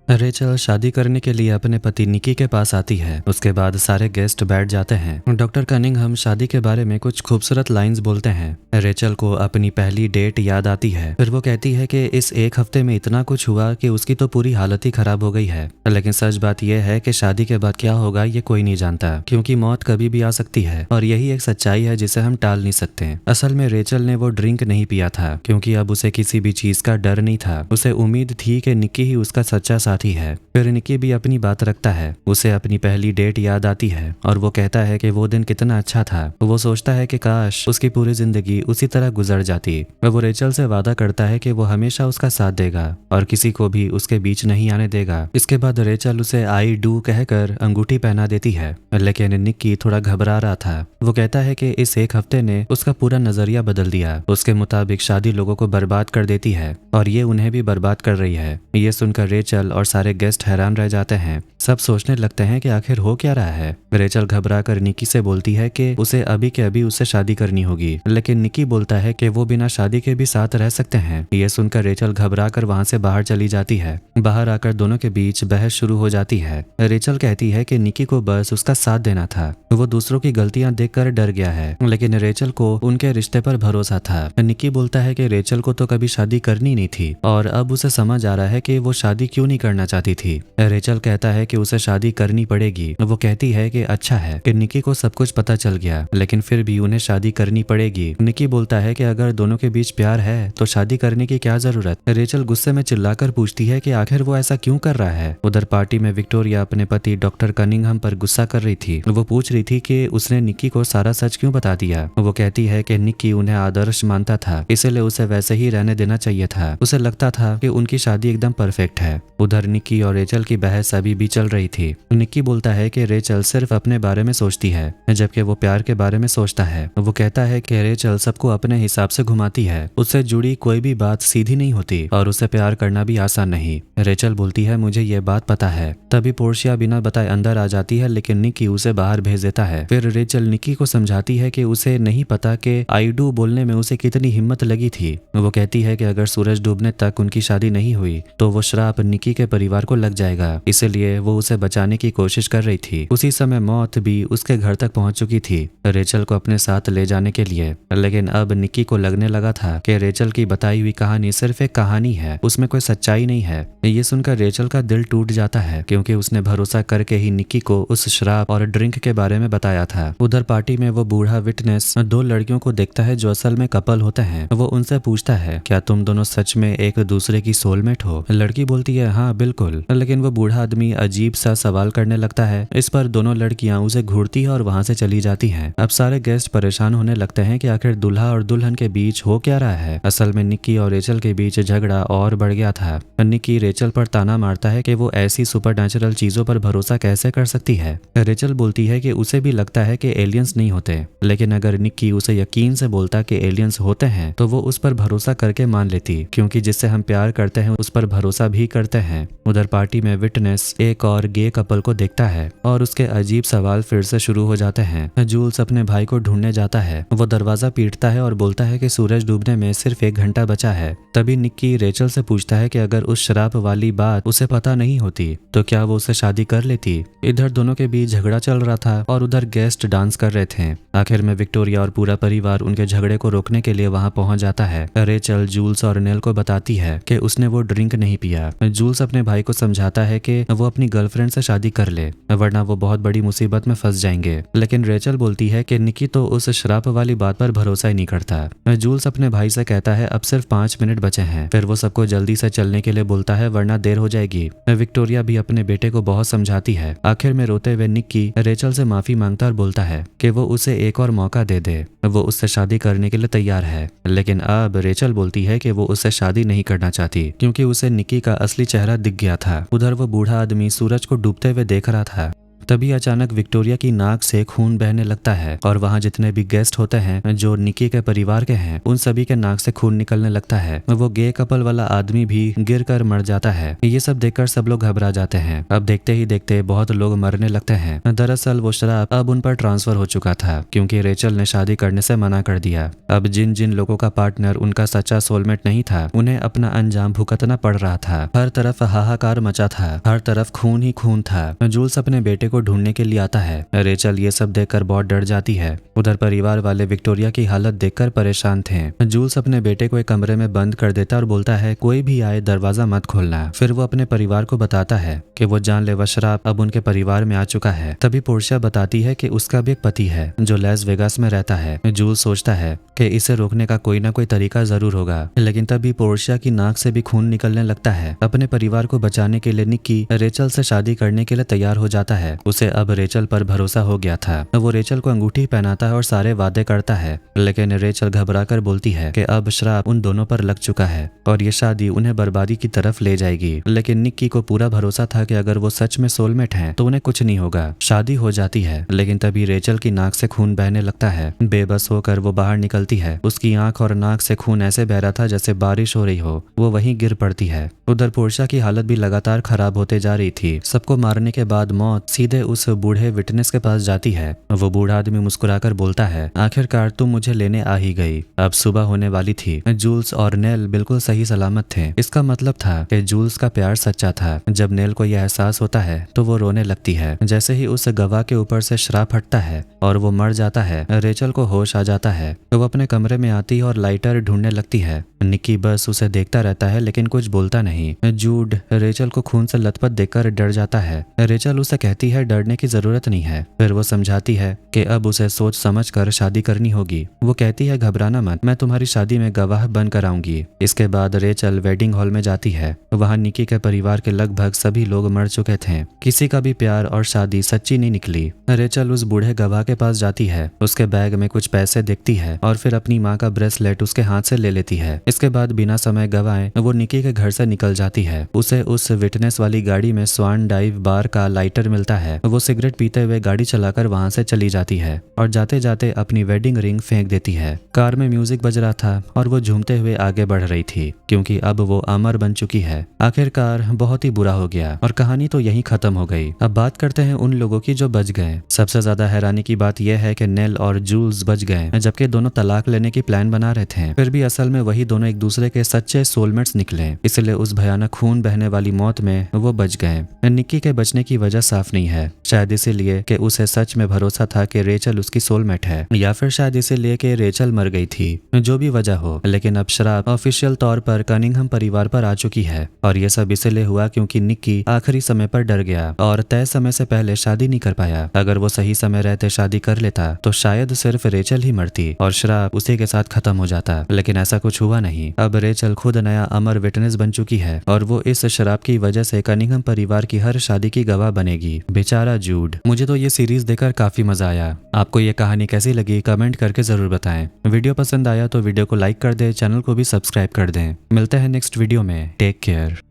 रेचल शादी करने के लिए अपने पति निकी के पास आती है। उसके बाद सारे गेस्ट बैठ जाते हैं। डॉक्टर कनिंघम शादी के बारे में कुछ खूबसूरत लाइंस बोलते हैं। रेचल को अपनी पहली डेट याद आती है। फिर वो कहती है कि इस एक हफ्ते में इतना कुछ हुआ कि उसकी तो पूरी हालत ही खराब हो गई है। लेकिन सच बात यह है कि शादी के बाद क्या होगा ये कोई नहीं जानता, क्योंकि मौत कभी भी आ सकती है और यही एक सच्चाई है जिसे हम टाल नहीं सकते। असल में रेचल ने वो ड्रिंक नहीं पिया था, क्योंकि अब उसे किसी भी चीज का डर नहीं था। उसे उम्मीद थी कि निकी ही उसका सच्चा साथी है। फिर निकी भी अपनी बात रखता है। उसे अपनी पहली डेट याद आती है और वो कहता है कि वो दिन कितना अच्छा था। वो सोचता है कि काश उसकी पूरी जिंदगी उसी तरह गुजर जाती। वो रेचल से वादा करता है कि वो हमेशा उसका साथ देगा और किसी को भी उसके बीच नहीं आने देगा। इसके बाद रेचल उसे आई डू कहकर अंगूठी पहना देती है, लेकिन निकी थोड़ा घबरा रहा था। वो कहता है कि इस एक हफ्ते ने उसका पूरा नजरिया बदल दिया। उसके मुताबिक शादी लोगों को बर्बाद कर देती है और ये उन्हें भी बर्बाद कर रही है। ये सुनकर रेचल और सारे गेस्ट हैरान रह जाते हैं। सब सोचने लगते हैं कि आखिर हो क्या रहा है। रेचल घबरा कर निकी से बोलती है कि उसे अभी के अभी उससे शादी करनी होगी, लेकिन निकी बोलता है कि वो बिना शादी के भी साथ रह सकते हैं। ये सुनकर रेचल घबरा कर वहाँ से बाहर चली जाती है। बाहर आकर दोनों के बीच बहस शुरू हो जाती है। रेचल कहती है कि निकी को बस उसका साथ देना था, वो दूसरों की गलतियां देखकर डर गया है, लेकिन रेचल को उनके रिश्ते पर भरोसा था। निकी बोलता है कि रेचल को तो कभी शादी करनी नहीं थी और अब उसे समझ आ रहा है कि वो शादी क्यों नहीं करना चाहती थी। रेचल कहता है कि उसे शादी करनी पड़ेगी। वो कहती है कि अच्छा है कि निकी को सब कुछ पता चल गया, लेकिन फिर भी उन्हें शादी करनी पड़ेगी। निकी बोलता है कि अगर दोनों के बीच प्यार है तो शादी करने की क्या जरूरत। रेचल गुस्से में चिल्लाकर पूछती है कि आखिर वो ऐसा क्यों कर रहा है। उधर पार्टी में विक्टोरिया अपने पति डॉक्टर कनिंघम पर गुस्सा कर रही थी। वो पूछ रही थी कि उसने निकी को सारा सच क्यों बता दिया। वो कहती है कि निकी उन्हें आदर्श मानता था, इसलिए उसे वैसे ही रहने देना चाहिए था। उसे लगता था कि उनकी शादी एकदम परफेक्ट है। उधर निकी और रेचल की बहस अभी भी चल रही थी। निकी बोलता है कि रेचल सिर्फ अपने बारे में सोचती है, जबकि वो प्यार के बारे में सोचता है। वो कहता है कि रेचल सबको अपने हिसाब से घुमाती है, उससे जुड़ी कोई भी बात सीधी नहीं होती और उसे प्यार करना भी आसान नहीं। रेचल बोलती है, मुझे ये बात पता है। तभी पोर्शिया बिना बताए अंदर आ जाती है, लेकिन निकी उसे बाहर भेज देता है। फिर रेचल निकी को समझाती है कि उसे नहीं पता कि आई डू बोलने में उसे कितनी हिम्मत लगी थी। वो कहती है कि अगर सूरज डूबने तक उनकी शादी नहीं हुई तो वो श्राप निकी के परिवार को लग जाएगा, इसलिए वो उसे बचाने की कोशिश कर रही थी। उसी समय मौत भी उसके घर तक पहुंच चुकी थी रेचल को अपने साथ ले जाने के लिए। लेकिन अब निक्की को लगने लगा था कि रेचल की बताई हुई कहानी सिर्फ एक कहानी है, उसमें कोई सच्चाई नहीं है। ये सुनकर रेचल का दिल टूट जाता है, क्योंकि उसने भरोसा करके ही निक्की को उस शराब और ड्रिंक के बारे में बताया था। उधर पार्टी में वो बूढ़ा विटनेस दो लड़कियों को देखता है जो असल में कपल होते हैं। वो उनसे पूछता है, क्या तुम दोनों सच में एक दूसरे की सोलमेट हो? लड़की बोलती है, हाँ बिल्कुल। लेकिन वो बूढ़ा आदमी अजीब सा सवाल करने लगता है। इस पर दोनों लड़कियां उसे घूरती है और वहां से चली जाती हैं। अब सारे गेस्ट परेशान होने लगते हैं कि आखिर दूल्हा और दुल्हन के बीच हो क्या रहा है। असल में निक्की और रेचल के बीच झगड़ा और बढ़ गया था। निक्की रेचल पर ताना मारता है कि वो ऐसी सुपरनैचुरल चीजों पर भरोसा कैसे कर सकती है। रेचल बोलती है कि उसे भी लगता है कि एलियंस नहीं होते, लेकिन अगर निक्की उसे यकीन से बोलता कि एलियंस होते हैं तो वो उस पर भरोसा करके मान लेती, क्योंकि जिससे हम प्यार करते हैं उस पर भरोसा भी करते हैं। उधर पार्टी में विटनेस एक और गे कपल को देखता है और उसके अजीब सवाल फिर से शुरू हो जाते हैं। जूल्स अपने भाई को ढूंढने जाता है। वो दरवाजा पीटता है और बोलता है कि सूरज डूबने में सिर्फ 1 घंटा बचा है। तभी निक्की रेचल से पूछता है कि अगर उस शराब वाली बात उसे पता नहीं होती तो क्या वो उससे शादी कर लेती। इधर दोनों के बीच झगड़ा चल रहा था और उधर गेस्ट डांस कर रहे थे। आखिर में विक्टोरिया और पूरा परिवार उनके झगड़े को रोकने के लिए वहां पहुंच जाता है। रेचल जूल्स और नेल को बताती है कि उसने वो ड्रिंक नहीं पिया। जूल्स अपने भाई को समझाता है कि वो अपनी गर्लफ्रेंड से शादी कर ले, वरना वो बहुत बड़ी मुसीबत में फंस जाएंगे। लेकिन रेचल बोलती है कि निक्की तो उस शराब वाली बात पर भरोसा ही नहीं करता। जूल्स अपने भाई से कहता है अब सिर्फ 5 मिनट बचे हैं। फिर वो सबको जल्दी से चलने के लिए बोलता है, वरना देर हो जाएगी। विक्टोरिया भी अपने बेटे को बहुत समझाती है। आखिर में रोते हुए निक्की रेचल से माफी मांगता और बोलता है कि वो उसे एक और मौका दे दे, वो उससे शादी करने के लिए तैयार है। लेकिन अब रेचल बोलती है कि वो उससे शादी नहीं करना चाहती, क्योंकि उसे निक्की का असली चेहरा दिख गया था। उधर वो बूढ़ा आदमी सूरज को डूबते हुए देख रहा था। तभी अचानक विक्टोरिया की नाक से खून बहने लगता है और वहां जितने भी गेस्ट होते हैं जो निक्की के परिवार के हैं, उन सभी के नाक से खून निकलने लगता है। वो गे कपल वाला आदमी भी गिरकर मर जाता है। ये सब देखकर सब लोग घबरा जाते हैं। अब देखते ही देखते बहुत लोग मरने लगते हैं। दरअसल वो शराब अब उन पर ट्रांसफर हो चुका था, क्योंकि रेचल ने शादी करने से मना कर दिया। अब जिन जिन लोगों का पार्टनर उनका सच्चा सोलमेट नहीं था, उन्हें अपना अंजाम भुगतना पड़ रहा था। हर तरफ हाहाकार मचा था, हर तरफ खून ही खून था। जूल्स अपने बेटे को ढूंढने के लिए आता है। रेचल ये सब देखकर बहुत डर जाती है। उधर परिवार वाले विक्टोरिया की हालत देखकर परेशान थे। जूल्स अपने बेटे को एक कमरे में बंद कर देता और बोलता है, कोई भी आए दरवाजा मत खोलना। फिर वो अपने परिवार को बताता है कि वो जानलेवा शराब अब उनके परिवार में आ चुका है। तभी पोर्शिया बताती है कि उसका भी एक पति है जो लास वेगास में रहता है। जूल्स सोचता है कि इसे रोकने का कोई ना कोई तरीका जरूर होगा, लेकिन तभी पोर्शिया की नाक से भी खून निकलने लगता है। अपने परिवार को बचाने के लिए निक्की रेचल से शादी करने के लिए तैयार हो जाता है। उसे अब रेचल पर भरोसा हो गया था। वो रेचल को अंगूठी पहनाता है और सारे वादे करता है, लेकिन रेचल घबराकर बोलती है कि अब श्राप उन दोनों पर लग चुका है और ये शादी उन्हें बर्बादी की तरफ ले जाएगी। लेकिन निक्की को पूरा भरोसा था कि अगर वो सच में सोलमेट हैं तो उन्हें कुछ नहीं होगा। शादी हो जाती है, लेकिन तभी रेचल की नाक से खून बहने लगता है। बेबस होकर वो बाहर निकलती है। उसकी आंख और नाक से खून ऐसे बह रहा था जैसे बारिश हो रही हो। वो वहीं गिर पड़ती है। उधर पोर्शिया की हालत भी लगातार खराब होते जा रही थी। सबको मारने के बाद मौत सीधे उस बूढ़े विटनेस के पास जाती है। वो बूढ़ा आदमी मुस्कुराकर बोलता है, आखिरकार तुम मुझे लेने आ ही गई। अब सुबह होने वाली थी। जूल्स और नेल बिल्कुल सही सलामत थे। इसका मतलब था कि जूल्स का प्यार सच्चा था। जब नेल को यह एहसास होता है तो वो रोने लगती है। जैसे ही उस गवाह के ऊपर से श्राप हटता है और वो मर जाता है, रेचल को होश आ जाता है। वो अपने कमरे में आती है और लाइटर ढूंढने लगती है। निक्की बस उसे देखता रहता है, लेकिन कुछ बोलता नहीं। जूड रेचल को खून से लथपथ देखकर डर जाता है। रेचल उसे कहती है डरने की जरूरत नहीं है। फिर वो समझाती है कि अब उसे सोच समझकर शादी करनी होगी। वो कहती है, घबराना मत, मैं तुम्हारी शादी में गवाह बनकर आऊंगी। इसके बाद रेचल वेडिंग हॉल में जाती है। वहां निक्की के परिवार के लगभग सभी लोग मर चुके थे। किसी का भी प्यार और शादी सच्ची नहीं निकली। रेचल उस बूढ़े गवाह के पास जाती है। उसके बैग में कुछ पैसे देखती है और फिर अपनी माँ का ब्रेसलेट उसके हाथ से ले लेती है। इसके बाद बिना समय गवाए वो निक्की के घर से निकल जाती है। उसे उस विटनेस वाली गाड़ी में स्वान डाइव बार का लाइटर मिलता है। है। वो सिगरेट पीते हुए गाड़ी चलाकर वहां से चली जाती है और जाते जाते अपनी वेडिंग रिंग फेंक देती है। कार में म्यूजिक बज रहा था और वो झूमते हुए आगे बढ़ रही थी क्योंकि अब वो अमर बन चुकी है। आखिरकार बहुत ही बुरा हो गया और कहानी तो यहीं खत्म हो गई। अब बात करते हैं उन लोगों की जो बच गए। सबसे ज्यादा हैरानी की बात यह है कि नेल और जूल्स बच गए, जबकि दोनों तलाक लेने की प्लान बना रहे थे। फिर भी असल में वही दोनों एक दूसरे के सच्चे सोलमेट्स निकले, इसलिए उस भयानक खून बहने वाली मौत में वो बच गए। निक्की के बचने की वजह साफ नहीं है, शायद इसीलिए कि उसे सच में भरोसा था कि रेचल उसकी सोलमेट है, या फिर शायद इसीलिए कि रेचल मर गई थी। जो भी वजह हो, लेकिन अब शराब ऑफिशियल तौर पर कनिंघम परिवार पर आ चुकी है और यह सब इसलिए हुआ क्योंकि निक्की आखिरी समय पर डर गया और तय समय से पहले शादी नहीं कर पाया। अगर वो सही समय रहते शादी कर लेता तो शायद सिर्फ रेचल ही मरती और शराब उसी के साथ खत्म हो जाता, लेकिन ऐसा कुछ हुआ नहीं। अब रेचल खुद नया अमर विटनेस बन चुकी है और वो इस शराब की वजह से कनिंघम परिवार की हर शादी की गवाह बनेगी। बेचारा जूड। मुझे तो ये सीरीज देखकर काफी मजा आया। आपको ये कहानी कैसी लगी कमेंट करके जरूर बताएं। वीडियो पसंद आया तो वीडियो को लाइक कर दें, चैनल को भी सब्सक्राइब कर दें। मिलते हैं नेक्स्ट वीडियो में। Take care.